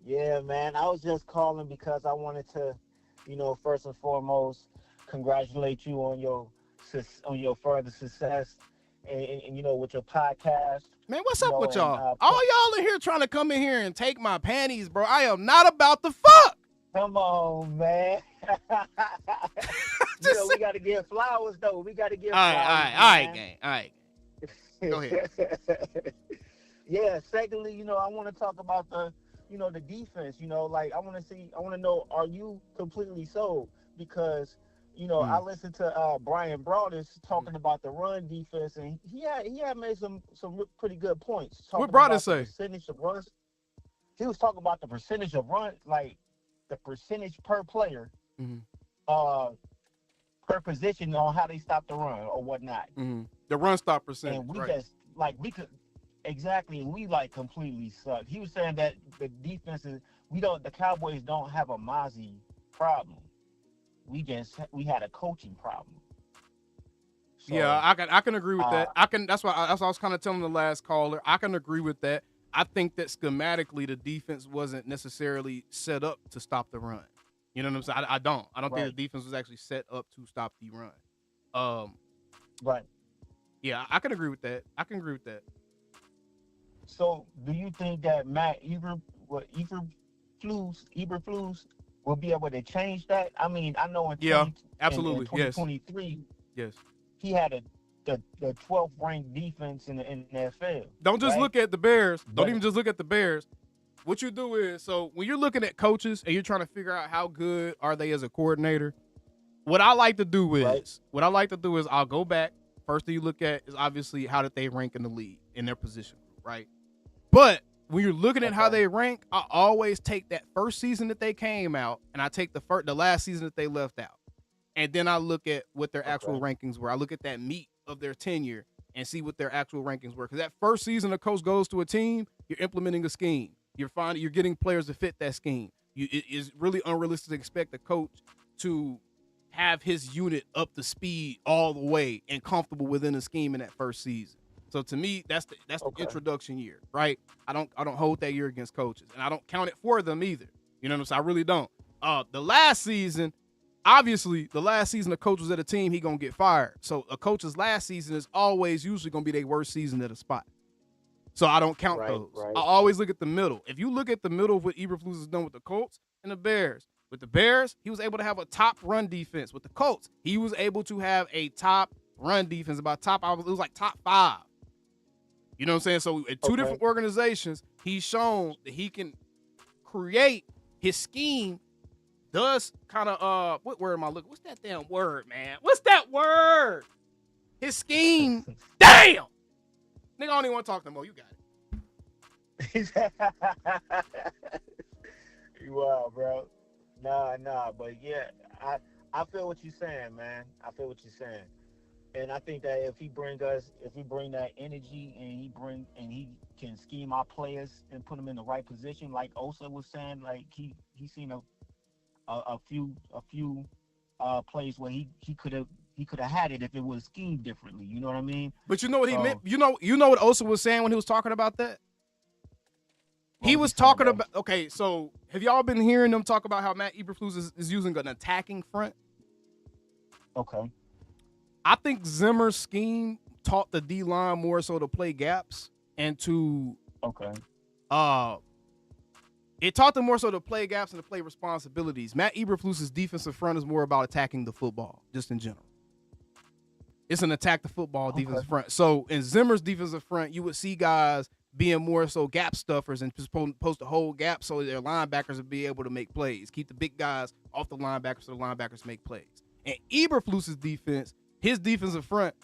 Yeah, man. I was just calling because I wanted to, you know, first and foremost, congratulate you on your further success and you know, with your podcast. Man, what's up with y'all? All y'all in here trying to come in here and take my panties, bro. I am not about to fuck. Come on, man. You know, we got to give flowers, though. We got to give flowers. All right, gang. Go ahead. Yeah, secondly, you know, I want to talk about the defense. You know, like I want to know, are you completely sold? Because, you know, I listened to Brian Broadus talking about the run defense, and he had made some pretty good points. What Broadus say? Percentage of runs. He was talking about the percentage of run, like the percentage per player, per position on how they stop the run or whatnot. The run stop percentage. And we just and we like completely suck. He was saying that the defense is the Cowboys don't have a Mozzie problem. We had a coaching problem. So, yeah, I can agree with that. That's why I was kind of telling the last caller. I can agree with that. I think that schematically the defense wasn't necessarily set up to stop the run. You know what I'm saying? I don't think the defense was actually set up to stop the run. Right. Yeah, I can agree with that. So, do you think that Matt Eberflus will be able to change that? I mean, I know in 2023, yes, he had the 12th ranked defense in the NFL. Don't just look at the Bears. Don't even just look at the Bears. What you do is, so when you're looking at coaches and you're trying to figure out how good are they as a coordinator, what I like to do is I'll go back. First thing you look at is obviously how did they rank in the league in their position, right? But when you're looking at how they rank, I always take that first season that they came out and I take the last season that they left out. And then I look at what their actual rankings were. I look at that meat of their tenure and see what their actual rankings were. Because that first season a coach goes to a team, you're implementing a scheme. You're getting players to fit that scheme. It is really unrealistic to expect a coach to have his unit up to speed all the way and comfortable within a scheme in that first season. So to me, that's the introduction year, right? I don't hold that year against coaches, and I don't count it for them either. You know what I'm saying? I really don't. The last season, obviously, the coach was at a team, he gonna get fired. So a coach's last season is always usually gonna be their worst season at a spot. So I don't count those. Right. I always look at the middle. If you look at the middle of what Eberflus has done with the Colts and the Bears, with the Bears, he was able to have a top run defense. With the Colts, he was able to have a top run defense, it was like top 5. You know what I'm saying? So at two different organizations, he's shown that he can create his scheme does kind of what word am I looking? What's that damn word, man? What's that word? His scheme. Damn. Nigga, I don't even want to talk no more. You got it. You wild, bro. Nah, but yeah, I feel what you're saying, man. I feel what you're saying. And I think that if he bring that energy and he can scheme our players and put them in the right position, like Osa was saying, like he seen a few plays where he could have had it if it was schemed differently. You know what I mean? But you know what he meant? You know what Osa was saying when he was talking about that? He was talking about, okay, so have y'all been hearing them talk about how Matt Eberflus is using an attacking front? Okay. I think Zimmer's scheme taught the D-line more so to play gaps and to it taught them more so to play gaps and to play responsibilities. Matt Eberflus's defensive front is more about attacking the football, just in general. It's an attack the football defensive front. So in Zimmer's defensive front, you would see guys being more so gap stuffers and just post a whole gap so their linebackers would be able to make plays. Keep the big guys off the linebackers so the linebackers make plays. And Eberflus's defense, his defensive front,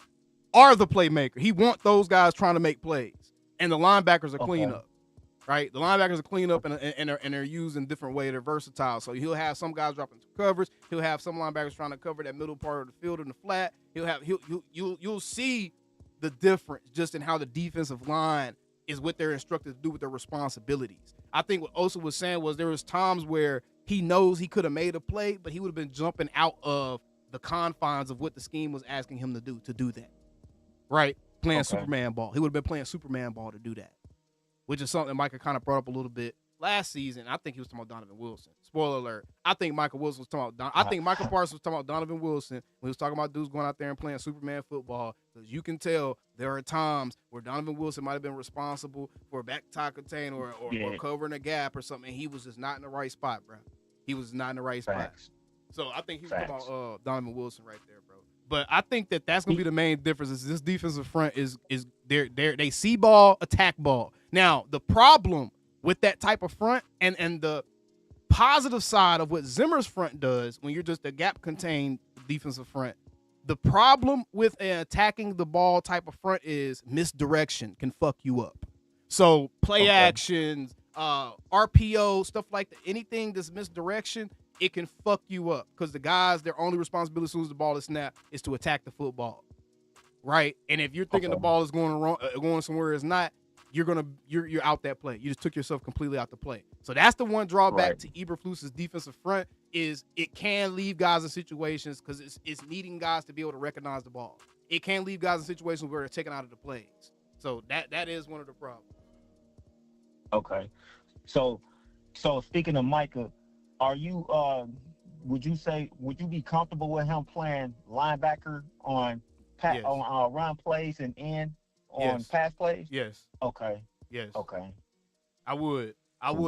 are the playmaker. He want those guys trying to make plays. And the linebackers are clean up. Right? The linebackers are clean up and they're used in different ways. They're versatile. So he'll have some guys dropping into coverage. He'll have some linebackers trying to cover that middle part of the field in the flat. You'll see the difference just in how the defensive line is what they're instructed to do with their responsibilities. I think what Osa was saying was there was times where he knows he could have made a play, but he would have been jumping out of the confines of what the scheme was asking him to do that. Right? Playing Superman ball. He would have been playing Superman ball to do that, which is something Micah kind of brought up a little bit last season. I think he was talking about Donovan Wilson. Spoiler alert. I think Michael Wilson was talking about I think Michael Parsons was talking about Donovan Wilson when he was talking about dudes going out there and playing Superman football. Because you can tell there are times where Donovan Wilson might have been responsible for a back tie contain or covering a gap or something, and he was just not in the right spot, bro. He was not in the right spot. So I think he was talking about Donovan Wilson right there, bro. But I think that's gonna be the main difference. Is this defensive front is they see ball, attack ball. Now the problem with that type of front and the positive side of what Zimmer's front does when you're just a gap contained defensive front, the problem with an attacking the ball type of front is misdirection can fuck you up. So play actions, RPO, stuff like that, anything that's misdirection, it can fuck you up because the guys, their only responsibility as soon as the ball is snapped is to attack the football, right? And if you're thinking the ball is going wrong, going somewhere it's not, you're out that play. You just took yourself completely out the play. So that's the one drawback to Eberflus's defensive front is it can leave guys in situations because it's needing guys to be able to recognize the ball. It can leave guys in situations where they're taken out of the plays. So that is one of the problems. Okay, so speaking of Micah, are you would you be comfortable with him playing linebacker on run plays and end on pass plays? Yes. Okay. Yes. Okay. I would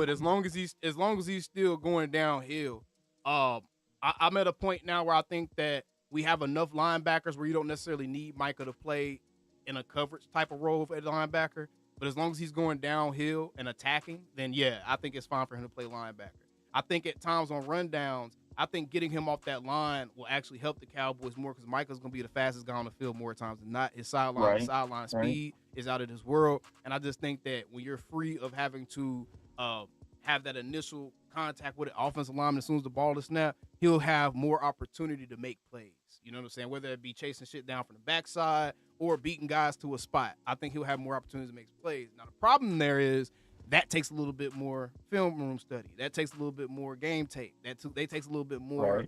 as long as he's still going downhill. I'm at a point now where I think that we have enough linebackers where you don't necessarily need Micah to play in a coverage type of role at linebacker. But as long as he's going downhill and attacking, then yeah, I think it's fine for him to play linebacker. I think at times on rundowns, I think getting him off that line will actually help the Cowboys more because Micah's going to be the fastest guy on the field more times than not. His sideline speed is out of this world. And I just think that when you're free of having to have that initial contact with an offensive lineman as soon as the ball is snapped, he'll have more opportunity to make plays. You know what I'm saying? Whether it be chasing shit down from the backside or beating guys to a spot, I think he'll have more opportunities to make plays. Now, the problem there is that takes a little bit more film room study. That takes a little bit more game tape. That takes a little bit more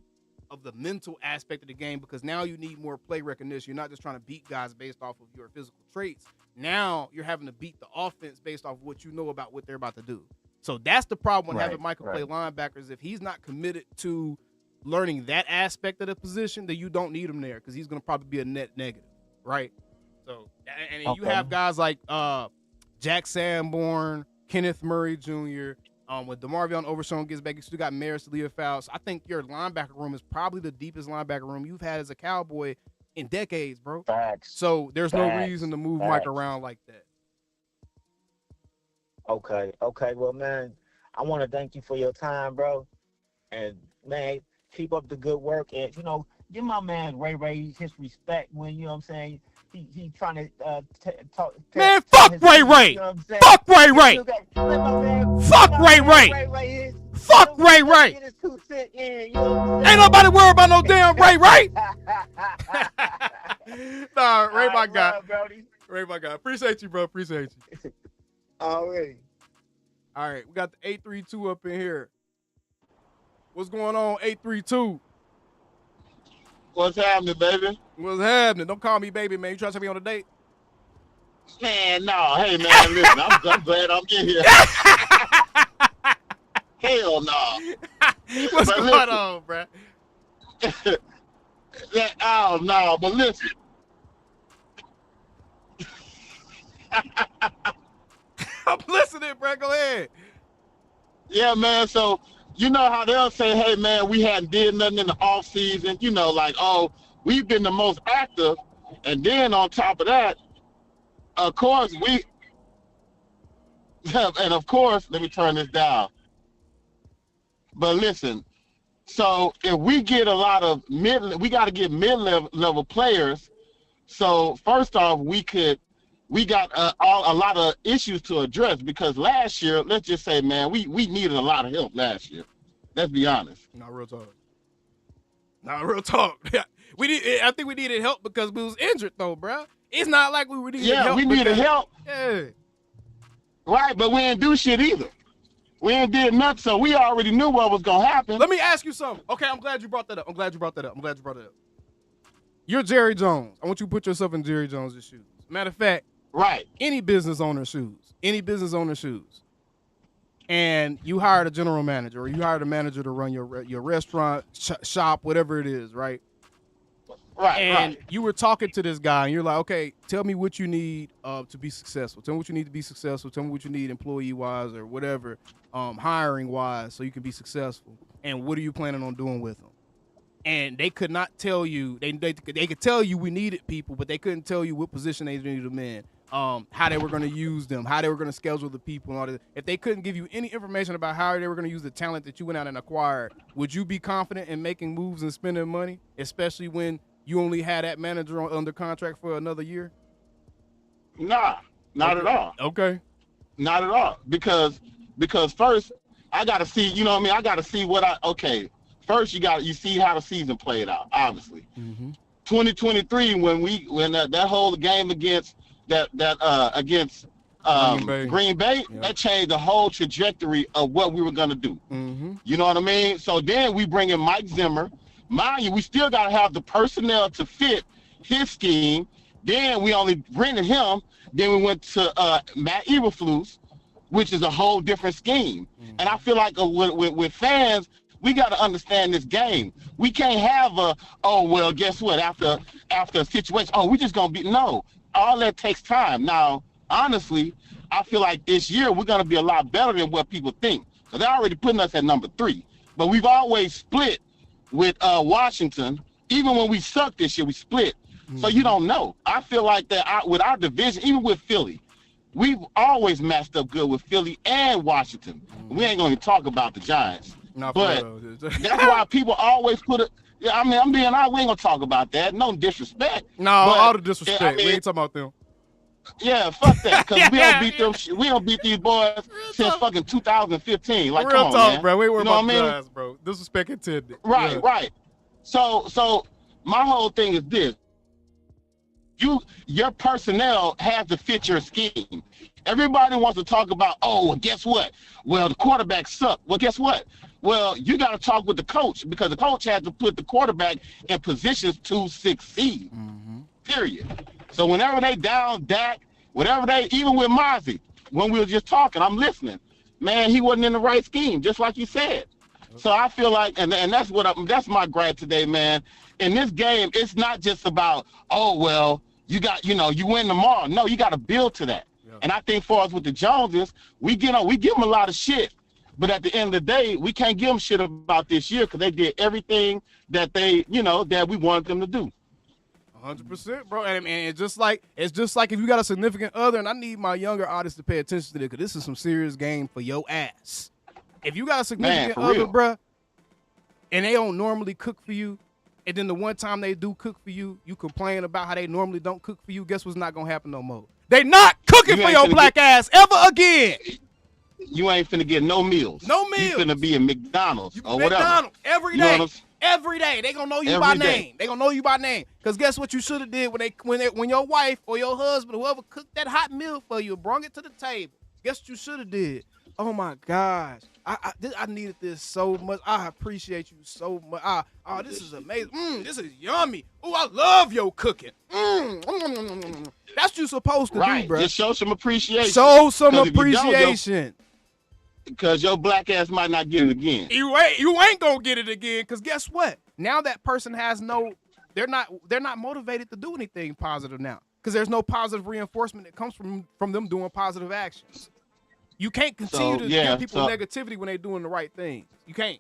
of the mental aspect of the game because now you need more play recognition. You're not just trying to beat guys based off of your physical traits. Now you're having to beat the offense based off of what you know about what they're about to do. So that's the problem with having Michael play linebackers. If he's not committed to learning that aspect of the position, then you don't need him there because he's going to probably be a net negative, right? So, and you have guys like Jack Sanborn, Kenneth Murray Jr., with DeMarvion Overshown gets back, you still got Maris Leofow. So I think your linebacker room is probably the deepest linebacker room you've had as a Cowboy in decades, bro. Facts. So there's no reason to move Mike around like that. Okay. Well, man, I want to thank you for your time, bro. And man, keep up the good work, and give my man Ray his respect when he trying to talk. Man, fuck Ray Ray. Fuck Ray Ray. Fuck Ray Ray. Fuck Ray Ray. Ain't nobody worried about no damn Ray Ray. Nah, Ray my guy. Ray my guy. Appreciate you, bro. Appreciate you. Alright. All right, we got the 832 up in here. What's going on, 832? What's happening, baby? What's happening? Don't call me baby, man. You trying to take me on a date? Man, no. Hey, man, listen, I'm glad I'm in here. Hell no. What's going on, bro? Oh, no, but listen. I'm listening, bro. Go ahead. Yeah, man, so you know how they'll say, hey, man, we hadn't did nothing in the off season. Like, oh, we've been the most active. And then on top of that, of course, and of course, let me turn this down. But listen, so if we get a lot of we got to get mid-level players. So first off, we got a lot of issues to address because last year, let's just say, man, we needed a lot of help last year. Let's be honest. Not real talk. I think we needed help because we was injured, though, bro. It's not like we needed help. Yeah, we needed help. Yeah. Right, but we didn't do shit either. We ain't did nothing, so we already knew what was gonna happen. Let me ask you something. Okay, I'm glad you brought that up. You're Jerry Jones. I want you to put yourself in Jerry Jones' shoes. Matter of fact, right. Any business owner's shoes. And you hired a general manager or you hired a manager to run your restaurant, shop, whatever it is, right? Right. And you were talking to this guy and you're like, okay, tell me what you need to be successful. Tell me what you need to be successful. Tell me what you need employee-wise or whatever, hiring-wise so you can be successful. And what are you planning on doing with them? And they could not tell you. They could tell you we needed people, but they couldn't tell you what position they needed them in, how they were going to use them, how they were going to schedule the people, and all that. If they couldn't give you any information about how they were going to use the talent that you went out and acquired, would you be confident in making moves and spending money, especially when you only had that manager under contract for another year? Nah, not at all. Okay. Not at all. Because first I got to see, you know what I mean? I got to see first you see how the season played out, obviously. Mm-hmm. 2023 when that whole game against Green Bay, yeah, that changed the whole trajectory of what we were going to do. Mm-hmm. You know what I mean? So then we bring in Mike Zimmer. Mind you, we still got to have the personnel to fit his scheme. Then we only rented him. Then we went to Matt Eberflus, which is a whole different scheme. Mm-hmm. And I feel like with fans, we got to understand this game. We can't have guess what? After a situation, we just going to be, no. All that takes time. Now, honestly, I feel like this year we're going to be a lot better than what people think. So they're already putting us at number 3. But we've always split with Washington. Even when we sucked this year, we split. Mm-hmm. So you don't know. I feel like that with our division, even with Philly, we've always matched up good with Philly and Washington. Mm-hmm. We ain't going to talk about the Giants. But that's why people always put it. Yeah, I mean, we ain't gonna talk about that. No disrespect. No, all the disrespect. Yeah, we ain't talking about them. Yeah, fuck that. Because we don't beat them. We don't beat these boys since fucking 2015. Like, real come on, talk, man. Bro. We worry about the I mean? Giants, bro. Disrespect intended. Right, right. So my whole thing is this: your personnel has to fit your scheme. Everybody wants to talk about, well, guess what? Well, the quarterback sucked. Well, guess what? Well, you got to talk with the coach because the coach has to put the quarterback in positions to succeed, period. So whenever they down Dak, even with Mozzie, when we were just talking, I'm listening. Man, he wasn't in the right scheme, just like you said. So I feel like, and that's that's my gripe today, man. In this game, it's not just about, you win tomorrow. No, you got to build to that. Yeah. And I think for us with the Joneses, we give them a lot of shit. But at the end of the day, we can't give them shit about this year because they did everything that that we wanted them to do. 100%, bro. And it's just like if you got a significant other, and I need my younger audience to pay attention to this because this is some serious game for your ass. If you got a significant other, bro, and they don't normally cook for you, and then the one time they do cook for you, you complain about how they normally don't cook for you, guess what's not going to happen no more? They not cooking for your black ass ever again. You ain't finna get no meals. No meals. You finna be in McDonald's or whatever. McDonald's every day. You know every day. They gonna know you by name. They gonna know you by name. Cause guess what you should have did when your wife or your husband, whoever cooked that hot meal for you, brought it to the table. Guess what you should have did? Oh my gosh, I needed this so much. I appreciate you so much. Oh, this is amazing. This is yummy. Oh, I love your cooking. That's what you supposed to do, bro. Just show some appreciation. Show some appreciation. Because your black ass might not get it again. You ain't gonna get it again. Because guess what? Now that person has they're not motivated to do anything positive now. Because there's no positive reinforcement that comes from them doing positive actions. You can't continue to give people negativity when they're doing the right things. You can't.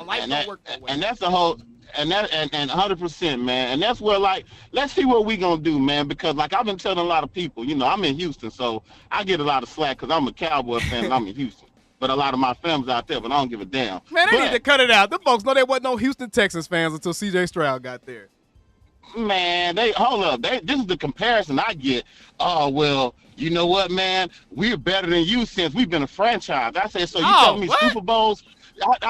Life don't work that way. And that's the whole, and 100%, man. And that's where, like, let's see what we gonna do, man. Because, like, I've been telling a lot of people, you know, I'm in Houston, so I get a lot of slack because I'm a Cowboys fan and I'm in Houston. But a lot of my family's out there, but I don't give a damn. Man, they need to cut it out. The folks know there wasn't no Houston Texans fans until C.J. Stroud got there. Man, hold up. This is the comparison I get. Oh, well, you know what, man? We're better than you since we've been a franchise. I said, so you telling me Super Bowls?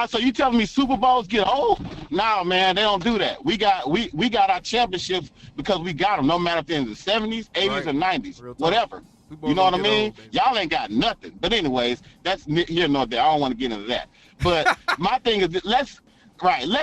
So you telling me Super Bowls get old? Nah, man, they don't do that. We got our championships because we got them, no matter if they're in the 70s, 80s, or 90s, whatever. You know what I mean? Y'all ain't got nothing. But anyways, that's here nor there. I don't want to get into that. But my thing is, let's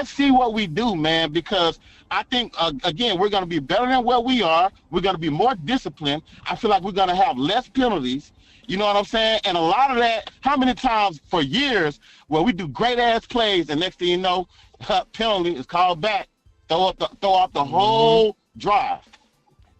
see what we do, man, because I think, again, we're going to be better than where we are. We're going to be more disciplined. I feel like we're going to have less penalties. You know what I'm saying? And a lot of that, how many times for years where we do great-ass plays and next thing you know, penalty is called back, throw out the whole drive.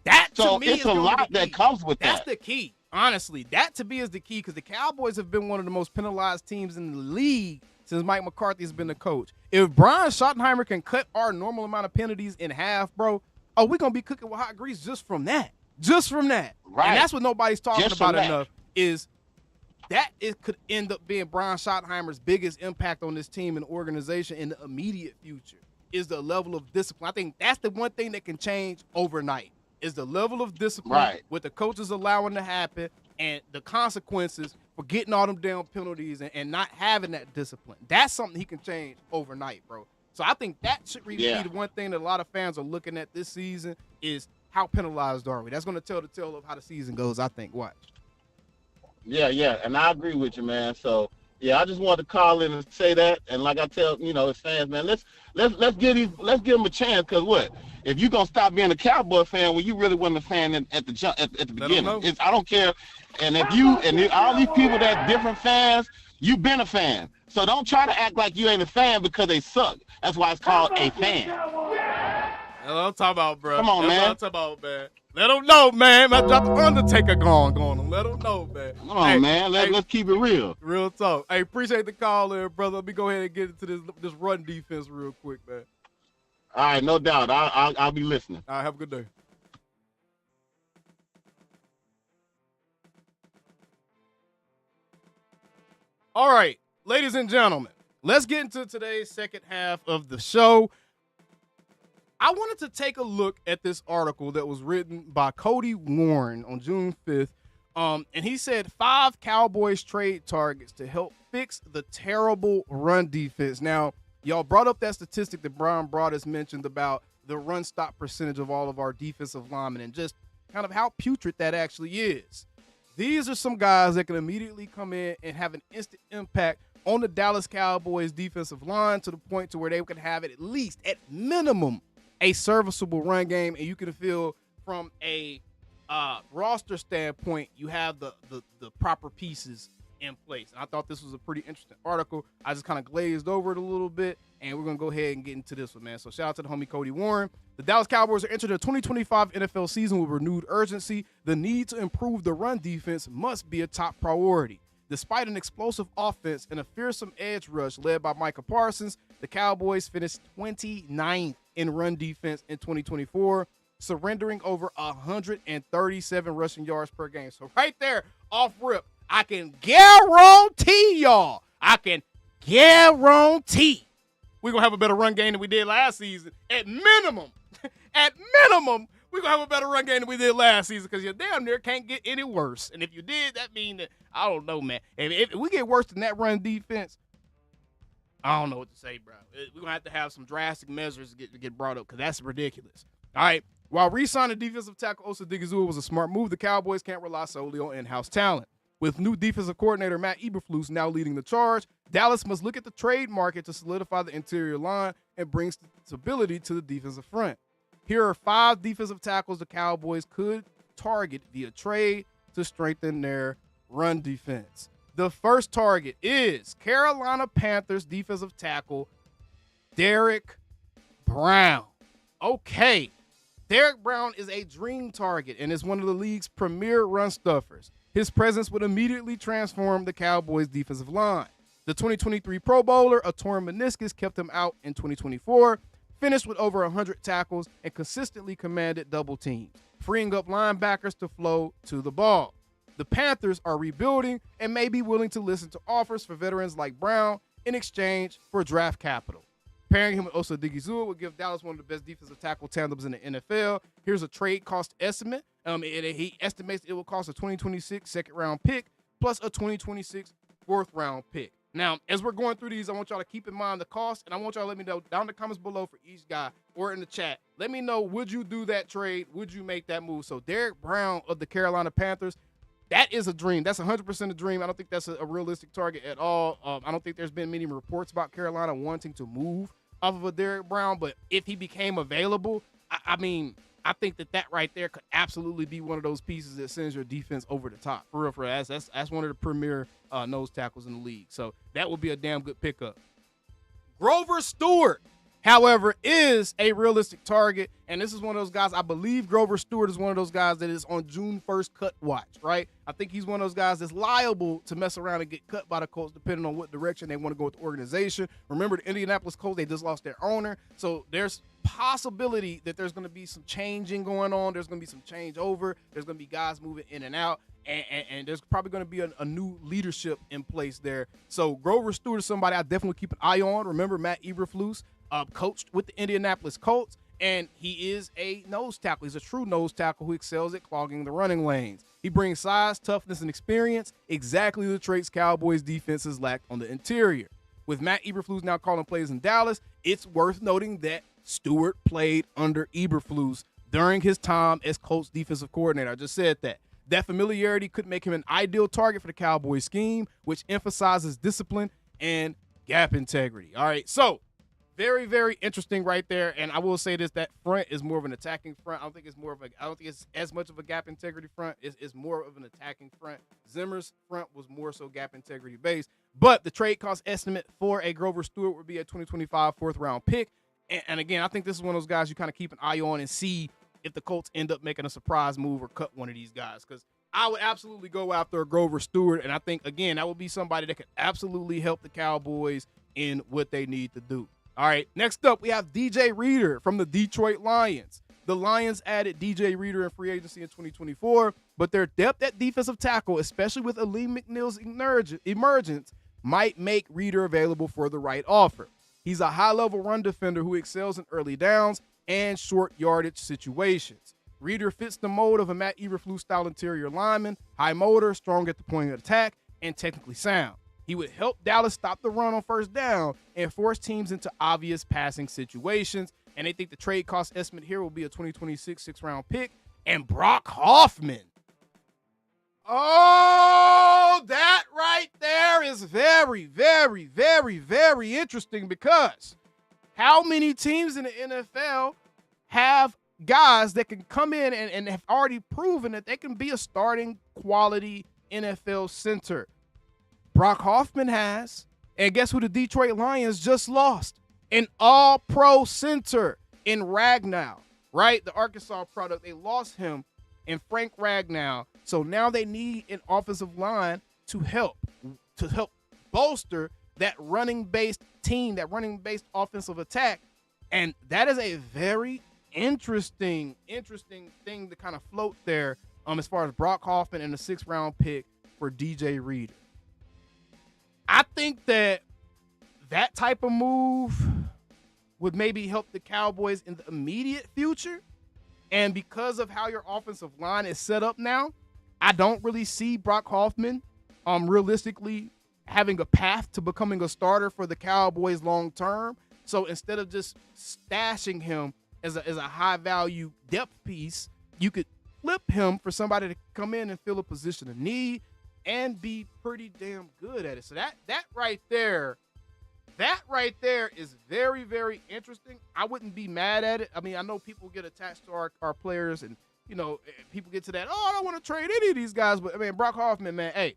That, to me, it's a lot that comes with that. That's the key. Honestly, that to me is the key because the Cowboys have been one of the most penalized teams in the league since Mike McCarthy has been the coach. If Brian Schottenheimer can cut our normal amount of penalties in half, bro, we're going to be cooking with hot grease just from that. Just from that. Right. And that's what nobody's talking about enough is that it could end up being Brian Schottenheimer's biggest impact on this team and organization in the immediate future is the level of discipline. I think that's the one thing that can change overnight is the level of discipline with the coaches allowing to happen and the consequences for getting all them damn penalties and not having that discipline. That's something he can change overnight, bro. So I think that should really be the one thing that a lot of fans are looking at this season is how penalized are we? That's going to tell the tale of how the season goes, I think. Watch. Yeah, and I agree with you, man. So, yeah, I just wanted to call in and say that. And like I tell, his fans, man, let's give them a chance. Because what? If you're gonna stop being a Cowboy fan when you really wasn't a fan at the beginning, I don't care. And if all these people that different fans, you've been a fan. So don't try to act like you ain't a fan because they suck. That's why it's called a fan. That's what I'm talking about, bro. Come on, man. That's what I'm talking about, man. Let them know, man. I dropped the Undertaker going on. Let them know, man. Come on, man. Let's keep it real. Real talk. Hey, appreciate the call there, brother. Let me go ahead and get into this run defense real quick, man. All right, no doubt. I'll be listening. All right, have a good day. All right, ladies and gentlemen, let's get into today's second half of the show. I wanted to take a look at this article that was written by Cody Warren on June 5th. And he said 5 Cowboys trade targets to help fix the terrible run defense. Now, y'all brought up that statistic that Brian Broaddus mentioned about the run stop percentage of all of our defensive linemen and just kind of how putrid that actually is. These are some guys that can immediately come in and have an instant impact on the Dallas Cowboys defensive line to the point to where they could have it at least, at minimum, a serviceable run game. And you can feel from a roster standpoint, you have the proper pieces in place. And I thought this was a pretty interesting article. I just kind of glazed over it a little bit, and we're going to go ahead and get into this one, man. So shout out to the homie Cody Warren. The Dallas Cowboys are entering the 2025 NFL season with renewed urgency. The need to improve the run defense must be a top priority. Despite an explosive offense and a fearsome edge rush led by Micah Parsons, the Cowboys finished 29th in run defense in 2024, surrendering over 137 rushing yards per game. So right there, off rip, I can guarantee y'all, we're going to have a better run game than we did last season. At minimum, we're going to have a better run game than we did last season because you damn near can't get any worse. And if you did, that means that, I don't know, man. If we get worse than that run defense, I don't know what to say, bro. We're going to have some drastic measures to get brought up because that's ridiculous. All right. While re-signing defensive tackle Osa Digizua was a smart move, the Cowboys can't rely solely on in-house talent. With new defensive coordinator Matt Eberflus now leading the charge, Dallas must look at the trade market to solidify the interior line and bring stability to the defensive front. Here are 5 defensive tackles the Cowboys could target via trade to strengthen their run defense. The first target is Carolina Panthers defensive tackle Derek Brown. Okay. Derek Brown is a dream target and is one of the league's premier run stuffers. His presence would immediately transform the Cowboys' defensive line. The 2023 Pro Bowler, a torn meniscus, kept him out in 2024, finished with over 100 tackles, and consistently commanded double teams, freeing up linebackers to flow to the ball. The Panthers are rebuilding and may be willing to listen to offers for veterans like Brown in exchange for draft capital. Pairing him with Osa Digizua would give Dallas one of the best defensive tackle tandems in the NFL. Here's a trade cost estimate. He estimates it will cost a 2026 second-round pick plus a 2026 fourth-round pick. Now, as we're going through these, I want y'all to keep in mind the cost, and I want y'all to let me know down in the comments below for each guy or in the chat. Let me know, would you do that trade? Would you make that move? So Derek Brown of the Carolina Panthers, that is a dream. That's 100% a dream. I don't think that's a realistic target at all. I don't think there's been many reports about Carolina wanting to move off of a Derek Brown, but if he became available, I think that right there could absolutely be one of those pieces that sends your defense over the top. For real. That's one of the premier nose tackles in the league. So that would be a damn good pickup. Grover Stewart, however, is a realistic target, and this is one of those guys. I believe Grover Stewart is one of those guys that is on June 1st cut watch, right? I think he's one of those guys that's liable to mess around and get cut by the Colts depending on what direction they want to go with the organization. Remember, the Indianapolis Colts, they just lost their owner, so there's possibility that there's going to be some changing going on. There's going to be some changeover. There's going to be guys moving in and out, and there's probably going to be a new leadership in place there. So Grover Stewart is somebody I definitely keep an eye on. Remember, Matt Eberflus coached with the Indianapolis Colts, and he is a nose tackle. He's a true nose tackle who excels at clogging the running lanes. He brings size, toughness, and experience, exactly the traits Cowboys defenses lack on the interior. With Matt Eberflus now calling plays in Dallas, it's worth noting that Stewart played under Eberflus during his time as Colts defensive coordinator. I just said that. That familiarity could make him an ideal target for the Cowboys scheme, which emphasizes discipline and gap integrity. All right, so very, very interesting right there. And I will say this: that front is more of an attacking front. I don't think it's as much of a gap integrity front. It's more of an attacking front. Zimmer's front was more so gap integrity based. But the trade cost estimate for a Grover Stewart would be a 2025 4th-round pick. And again, I think this is one of those guys you kind of keep an eye on and see if the Colts end up making a surprise move or cut one of these guys. Because I would absolutely go after a Grover Stewart. And I think, again, that would be somebody that could absolutely help the Cowboys in what they need to do. All right, next up, we have DJ Reader from the Detroit Lions. The Lions added DJ Reader in free agency in 2024, but their depth at defensive tackle, especially with Ali McNeil's emergence, might make Reader available for the right offer. He's a high-level run defender who excels in early downs and short yardage situations. Reader fits the mold of a Matt Eberflus-style interior lineman, high motor, strong at the point of attack, and technically sound. He would help Dallas stop the run on first down and force teams into obvious passing situations. And they think the trade cost estimate here will be a 2026 6th-round pick and Brock Hoffman. Oh, that right there is very, very, very, very interesting because how many teams in the NFL have guys that can come in and have already proven that they can be a starting quality NFL center? Brock Hoffman has, and guess who the Detroit Lions just lost? An all-pro center in Ragnow, right? The Arkansas product. They lost him in Frank Ragnow. So now they need an offensive line to help bolster that running-based team, that running-based offensive attack. And that is a very interesting thing to kind of float there as far as Brock Hoffman and the 6th-round pick for DJ Reader. I think that type of move would maybe help the Cowboys in the immediate future. And because of how your offensive line is set up now, I don't really see Brock Hoffman realistically having a path to becoming a starter for the Cowboys long term. So instead of just stashing him as a high value depth piece, you could flip him for somebody to come in and fill a position of need and be pretty damn good at it. So that right there is very, very interesting. I wouldn't be mad at it. I mean, I know people get attached to our players, and people get to that, I don't want to trade any of these guys. But I mean, Brock Hoffman, man, hey,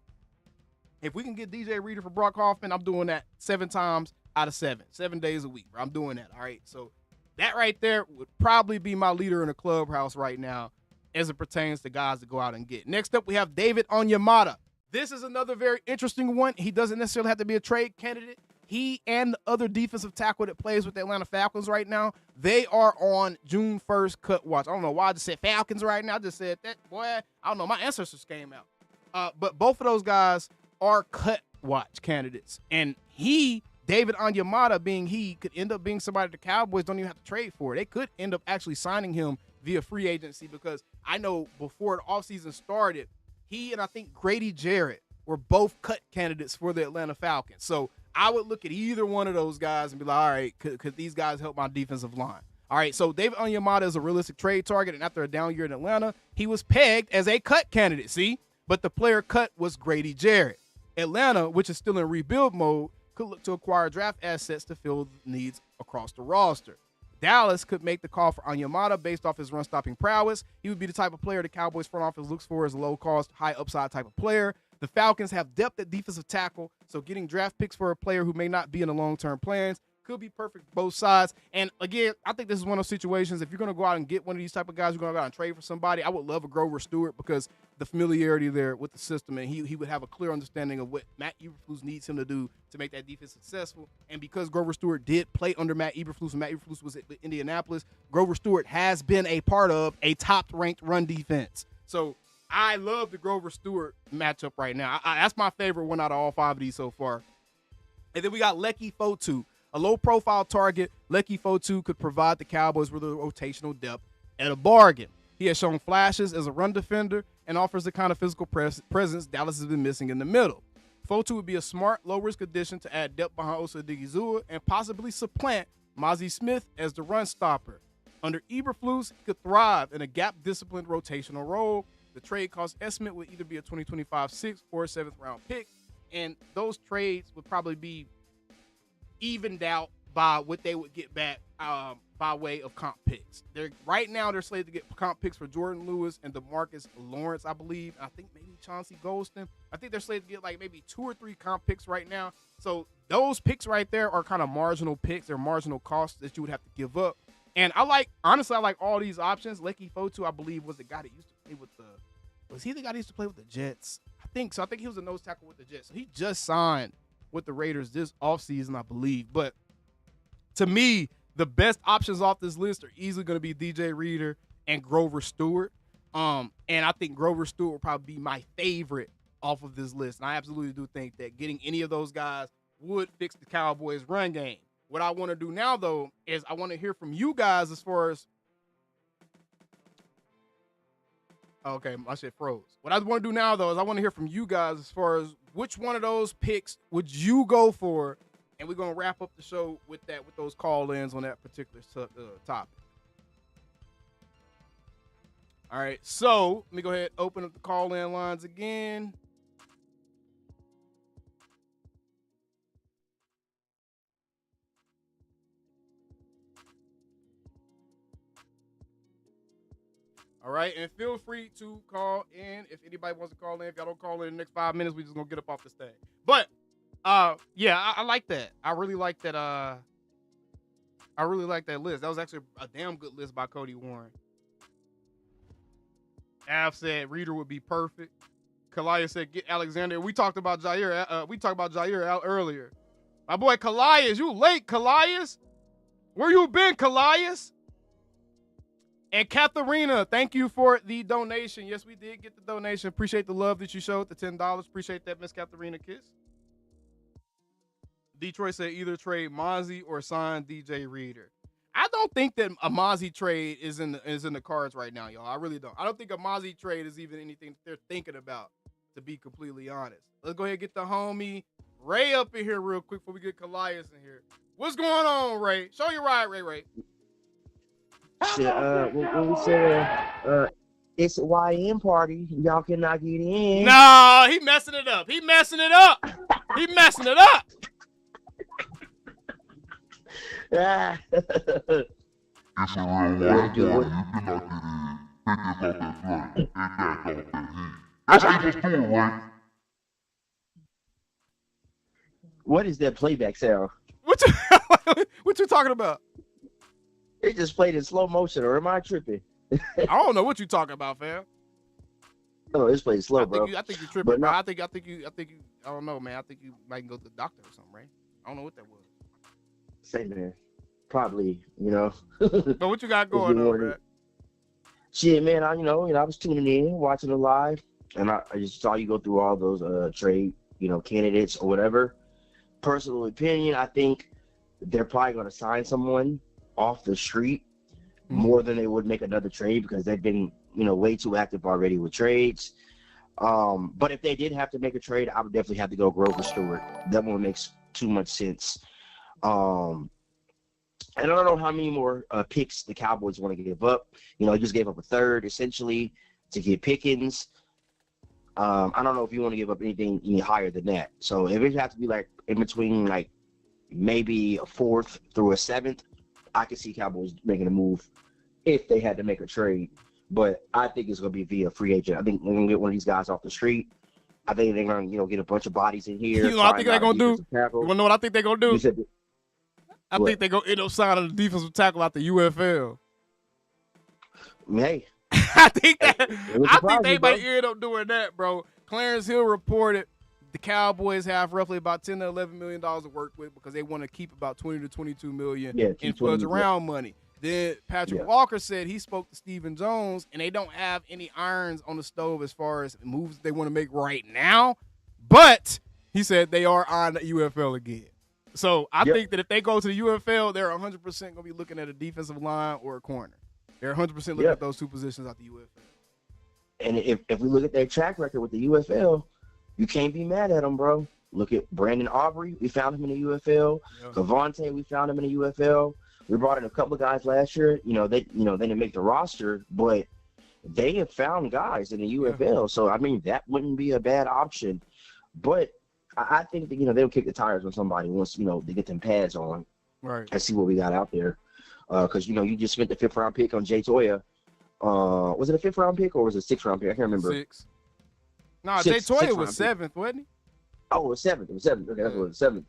if we can get DJ Reader for Brock Hoffman, I'm doing that 7 times out of 7 days a week. Bro. I'm doing that. All right. So that right there would probably be my leader in the clubhouse right now as it pertains to guys to go out and get. Next up, we have David Onyemata. This is another very interesting one. He doesn't necessarily have to be a trade candidate. He and the other defensive tackle that plays with the Atlanta Falcons right now, they are on June 1st cut watch. I don't know why I just said Falcons right now. I just said that. Boy, I don't know. My ancestors came out. But both of those guys are cut watch candidates. And David Onyemata, could end up being somebody the Cowboys don't even have to trade for. They could end up actually signing him via free agency, because I know before the offseason started, he and I think Grady Jarrett were both cut candidates for the Atlanta Falcons. So I would look at either one of those guys and be like, all right, could these guys help my defensive line? All right, so David Onyemata is a realistic trade target, and after a down year in Atlanta, he was pegged as a cut candidate, see? But the player cut was Grady Jarrett. Atlanta, which is still in rebuild mode, could look to acquire draft assets to fill needs across the roster. Dallas could make the call for Onyemata based off his run-stopping prowess. He would be the type of player the Cowboys front office looks for as a low-cost, high-upside type of player. The Falcons have depth at defensive tackle, so getting draft picks for a player who may not be in the long-term plans could be perfect for both sides. And again, I think this is one of those situations, if you're going to go out and get one of these type of guys, you're going to go out and trade for somebody, I would love a Grover Stewart, because the familiarity there with the system, and he would have a clear understanding of what Matt Eberflus needs him to do to make that defense successful. And because Grover Stewart did play under Matt Eberflus, and Matt Eberflus was at Indianapolis, Grover Stewart has been a part of a top-ranked run defense. So I love the Grover Stewart matchup right now. That's my favorite one out of all 5 of these so far. And then we got Leki Fotu. A low-profile target, Leki Fotu could provide the Cowboys with a rotational depth at a bargain. He has shown flashes as a run defender and offers the kind of physical presence Dallas has been missing in the middle. Fotu would be a smart, low-risk addition to add depth behind Osa Odigizua and possibly supplant Mozzie Smith as the run stopper. Under Eberflus, he could thrive in a gap-disciplined rotational role. The trade cost estimate would either be a 2025 6th or a 7th-round pick, and those trades would probably be evened out by what they would get back by way of comp picks. Right now they're slated to get comp picks for Jordan Lewis and DeMarcus Lawrence, I believe. I think maybe Chauncey Golston. I think they're slated to get like maybe 2 or 3 comp picks right now. So those picks right there are kind of marginal picks. They're marginal costs that you would have to give up. And I like all these options. Leki Fotu, I believe, was the guy that used to play with was he the guy that used to play with the Jets? I think so. I think he was a nose tackle with the Jets. So he just signed with the Raiders this offseason, I believe. But to me, the best options off this list are easily going to be DJ Reader and Grover Stewart. And I think Grover Stewart will probably be my favorite off of this list. And I absolutely do think that getting any of those guys would fix the Cowboys' run game. What I want to do now, though, is I want to hear from you guys as far as okay, my shit froze. What I want to do now, though, is I want to hear from you guys as far as which one of those picks would you go for, and we're gonna wrap up the show with those call-ins on that particular topic. All right, so let me go ahead and open up the call-in lines again. All right, and feel free to call in if anybody wants to call in. If y'all don't call in the next 5 minutes, we just gonna get up off this thing. But yeah, I like that. I really like that. I really like that list. That was actually a damn good list by Cody Warren. Av said Reader would be perfect. Kalaya said get Alexander. We talked about Jair out earlier. My boy Callias, you late, Callias? Where you been, Callias? And Katharina, thank you for the donation. Yes, we did get the donation. Appreciate the love that you showed, the $10. Appreciate that, Miss Katharina Kiss. Detroit said either trade Mozzie or sign DJ Reader. I don't think that a Mozzie trade is in the cards right now, y'all. I really don't. I don't think a Mozzie trade is even anything that they're thinking about, to be completely honest. Let's go ahead and get the homie Ray up in here real quick before we get Callias in here. What's going on, Ray? Show your ride, Ray. Shit, when we said it's a YN party, y'all cannot get in. No, he messing it up. He messing it up. It's a real white boy. You cannot get in. Pick this off that plate. Take that off that heat. That's how you just do it, right? What is that playback sound? What you talking about? It just played in slow motion, or am I tripping? I don't know what you talking about, fam. Oh, it's playing slow, bro. I think you're tripping, bro. I think you. I don't know, man. I think you might go to the doctor or something, right? I don't know what that was. Say, man, probably, you know. But what you got going on, man? Shit, man. I was tuning in, watching it live, and I just saw you go through all those trade, candidates or whatever. Personal opinion, I think they're probably going to sign someone off the street more than they would make another trade, because they've been, way too active already with trades. But if they did have to make a trade, I would definitely have to go Grover Stewart. That one makes too much sense. And I don't know how many more picks the Cowboys want to give up. They just gave up a third essentially to get Pickens. I don't know if you want to give up anything any higher than that. So if it has to be like in between, like maybe a fourth through a seventh, I could see Cowboys making a move if they had to make a trade. But I think it's going to be via free agent. I think they're going to get one of these guys off the street. I think they're going to, get a bunch of bodies in here. You know what I think they're going to do? You want to know what I think they're going to do? I think they're going to end up signing the defensive tackle out the UFL. Hey. I think they might end up doing that, bro. Clarence Hill reported the Cowboys have roughly about $10 to $11 million to work with, because they want to keep about $20 to $22 million in fudge around money. Then Patrick Walker said he spoke to Stephen Jones, and they don't have any irons on the stove as far as moves they want to make right now. But he said they are on the UFL again. So I think that if they go to the UFL, they're 100% going to be looking at a defensive line or a corner. They're 100% looking at those two positions at the UFL. And if we look at their track record with the UFL, you can't be mad at them, bro. Look at Brandon Aubrey. We found him in the UFL. Cavante, we found him in the UFL. We brought in a couple of guys last year. They didn't make the roster, but they have found guys in the UFL. So, I mean, that wouldn't be a bad option. But I think that, they'll kick the tires on somebody once, they get them pads on. Right. And see what we got out there. Because, you just spent the 5th round pick on Jay Toya. Was it a 5th round pick or was it a 6th round pick? I can't remember. 6. No, Jay Toya was 7th, wasn't he? Oh, it was 7th. It was 7th. Okay, that's what it was, 7th.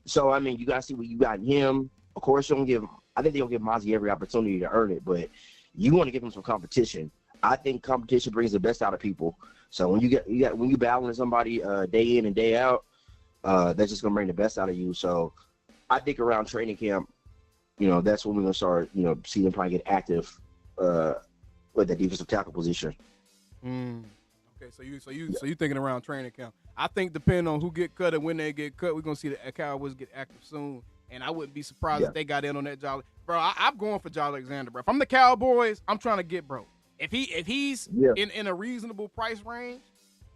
So, I mean, you got to see what you got in him. Of course, I think they'll give Mozzie every opportunity to earn it, but you want to give him some competition. I think competition brings the best out of people. So when you battling somebody day in and day out, that's just gonna bring the best out of you. So I think around training camp, that's when we're gonna start, see them probably get active with the defensive tackle position. Okay, so you thinking around training camp? I think depending on who get cut and when they get cut, we're gonna see the Cowboys get active soon. And I wouldn't be surprised if they got in on that Jolly. Bro, I'm going for Jolly Alexander, bro. If I'm the Cowboys, I'm trying to get bro. If he's in a reasonable price range,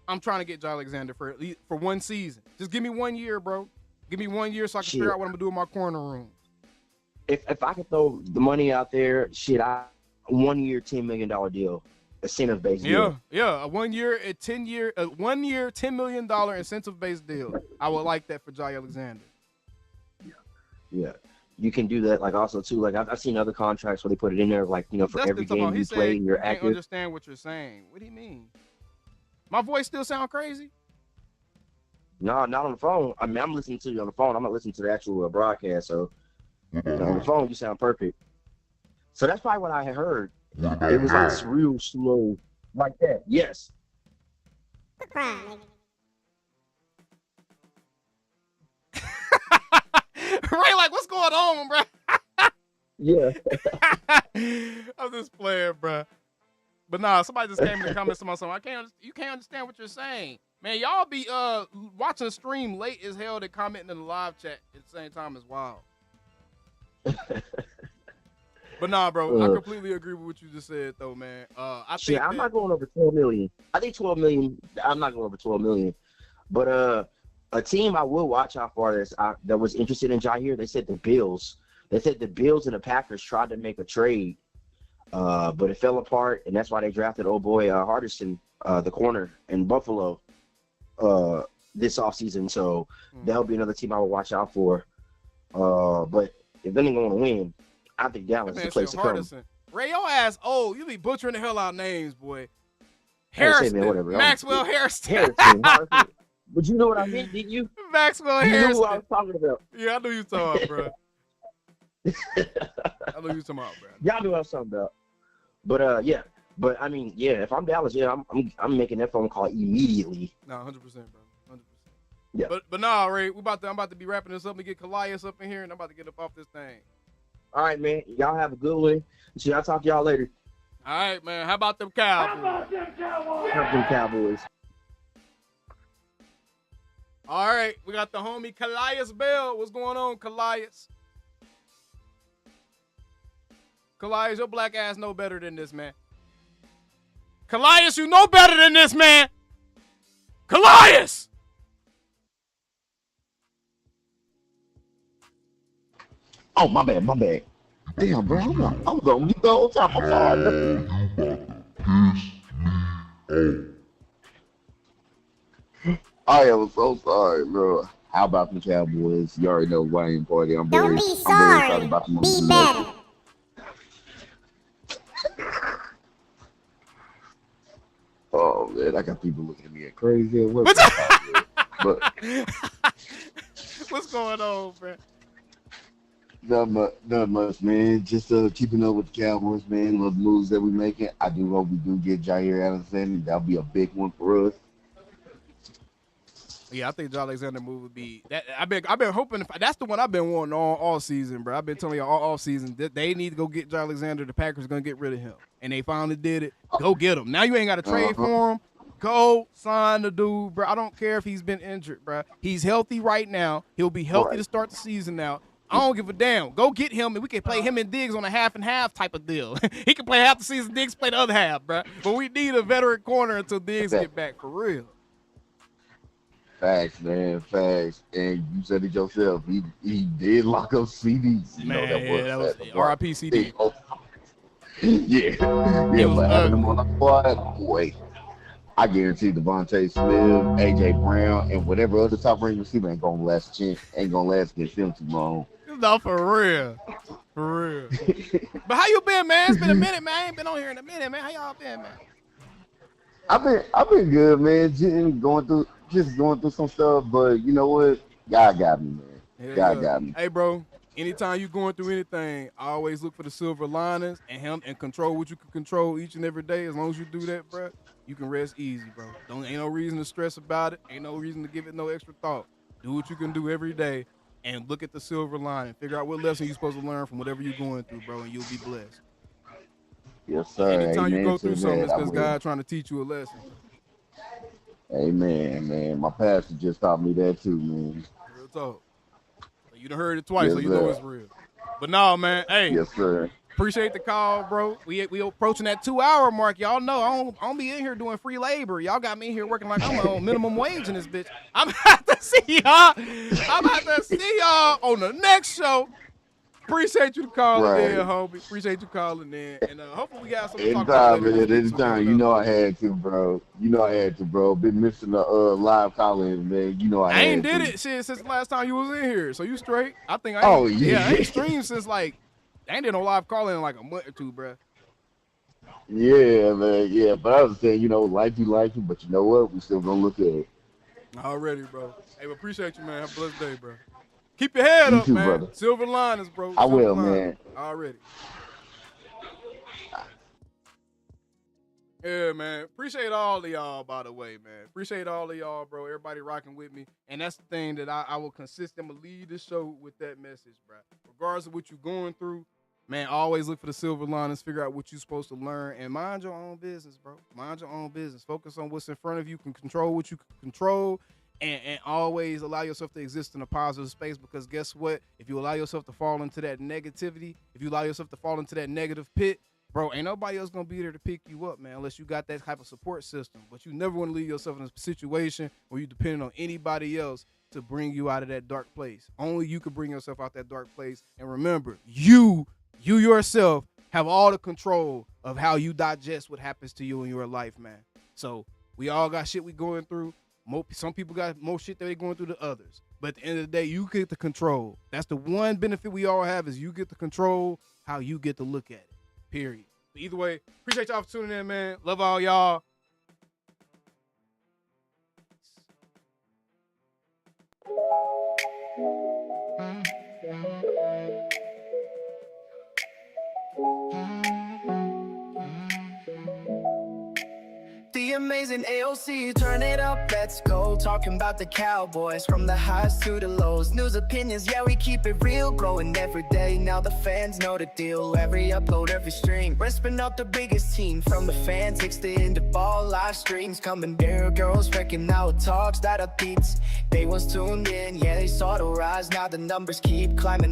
I'm trying to get Jolly Alexander for one season. Just give me 1 year, bro. Give me 1 year so I can figure out what I'm gonna do in my corner room. If I could throw the money out there, 1 year, $10 million deal, incentive based deal. Yeah, a 1 year, $10 million incentive based deal. I would like that for Jolly Alexander. Yeah, you can do that. Like also too, like I've seen other contracts where they put it in there, like for every game you play, you're active. I don't understand what you're saying. What do you mean? My voice still sound crazy? No, not on the phone. I mean, I'm listening to you on the phone. I'm not listening to the actual broadcast. So on the phone, you sound perfect. So that's probably what I had heard. It was like real slow, like that. Yes. Right, like what's going on, bro? Yeah. I'm just playing, bro. But nah, somebody just came in the comments to my son. You can't understand what you're saying. Man, y'all be watching the stream late as hell to commenting in the live chat at the same time as wild. But nah, bro, I completely agree with what you just said though, man. I'm not going over 12 million. I think 12 million. I'm not going over 12 million. But a team I will watch out for that was interested in Jair. They said the Bills. They said the Bills and the Packers tried to make a trade, but it fell apart, and that's why they drafted old boy Hardison, the corner in Buffalo, this offseason. So that'll be another team I will watch out for. But if they're going to win, I think Dallas is the place to come. Ray, your ass old. You be butchering the hell out of names, boy. Harrison, man, whatever. Maxwell Harrison. Harrison. But you know what I meant, didn't you? Maxwell Harrison. You knew what I was talking about. Yeah, I knew you were talking about, bro. I knew you were talking about, bro. Y'all knew what I was talking about. But yeah. But I mean, yeah. If I'm Dallas, yeah, I'm making that phone call immediately. No, 100%, bro. 100%. Yeah. But nah, Ray, I'm about to be wrapping this up and get Calais up in here, and I'm about to get up off this thing. All right, man. Y'all have a good one. See, I'll talk to y'all later. All right, man. How about them Cowboys? How about them Cowboys? All right, we got the homie Calais Bell. What's going on, Calais? Calais, your black ass know better than this, man. Calais, you know better than this, man. Calais! Oh, my bad. Damn, bro, I was on mute the whole time. I'm sorry. I am so sorry, bro. How about the Cowboys? You already know Wayne Party. I'm very excited about the movie. Be better. Oh man, I got people looking at me crazy. But what's going on, bro? Not much, man. Just keeping up with the Cowboys, man. Love the moves that we're making. I do hope we do get Jair Alexander. That'll be a big one for us. Yeah, I think Jair Alexander move would be that. I've been hoping that's the one I've been wanting all season, bro. I've been telling you all season that they need to go get Jair Alexander. The Packers are gonna get rid of him, and they finally did it. Go get him. Now you ain't got to trade for him. Go sign the dude, bro. I don't care if he's been injured, bro. He's healthy right now. He'll be healthy to start the season now. I don't give a damn. Go get him, and we can play him and Diggs on a half and half type of deal. He can play half the season, Diggs play the other half, bro. But we need a veteran corner until Diggs get back for real. Facts, man, facts. And you said it yourself. He did lock up CDs. You know, that was RIP CD. Yeah, but having him on the squad, boy, I guarantee Devontae Smith, AJ Brown, and whatever other top range receiver ain't gonna last against them too long. No, for real. But how you been, man? It's been a minute, man. I ain't been on here in a minute, man. How y'all been, man? I've been good, man. Just going through some stuff, but you know what? God got me, man. God got me. Hey, bro. Anytime you going through anything, I always look for the silver linings and control what you can control each and every day. As long as you do that, bro, you can rest easy, bro. Ain't no reason to stress about it. Ain't no reason to give it no extra thought. Do what you can do every day and look at the silver lining. Figure out what lesson you're supposed to learn from whatever you're going through, bro, and you'll be blessed. Yes, sir. Anytime you go through something, it's because God trying to teach you a lesson. Amen, man. My pastor just taught me that too, man. Real talk. You done heard it twice, so you know it's real. But no, man. Hey. Yes, sir. Appreciate the call, bro. We approaching that 2-hour mark. Y'all know I don't be in here doing free labor. Y'all got me in here working like I'm on minimum wage in this bitch. I'm about to see y'all. On the next show. Appreciate you calling in, homie. Appreciate you calling in. And hopefully we got something to talk about later. Anytime. You know I had to, bro. Been missing the live calling, man. You know I ain't did it shit since the last time you was in here. So you straight. I think I ain't streamed since I ain't did no live calling in like a month or two, bro. Yeah, man. Yeah, but I was saying, life you like it, but you know what? We still gonna look at it. Already, bro. Hey, but appreciate you, man. Have a blessed day, bro. Keep your head up, too, man. Brother. Silver linings, bro. I will, man. Already. Yeah, man. Appreciate all of y'all, by the way, man. Appreciate all of y'all, bro. Everybody rocking with me. And that's the thing that I will consistently lead this show with that message, bro. Regardless of what you're going through, Man, always look for the silver linings, figure out what you're supposed to learn, and mind your own business, bro. Mind your own business. Focus on what's in front of you, can control what you can control, and always allow yourself to exist in a positive space, because guess what? If you allow yourself to fall into that negativity, if you allow yourself to fall into that negative pit, bro, ain't nobody else going to be there to pick you up, man, unless you got that type of support system. But you never want to leave yourself in a situation where you're depending on anybody else to bring you out of that dark place. Only you can bring yourself out that dark place. And remember, you yourself have all the control of how you digest what happens to you in your life, man. So we all got shit we going through. Some people got more shit that they going through than others. But at the end of the day, you get the control. That's the one benefit we all have, is you get to control how you get to look at it, period. But either way, appreciate y'all for tuning in, man. Love all y'all. The amazing AOC, turn it up, let's go. Talking about the Cowboys, from the highs to the lows. News, opinions, yeah, we keep it real. Growing every day, now the fans know the deal. Every upload, every stream, ripping up the biggest team. From the Fantics to into ball live streams. Coming there, girls wrecking out talks that are beats. They was tuned in, yeah, they saw the rise. Now the numbers keep climbing.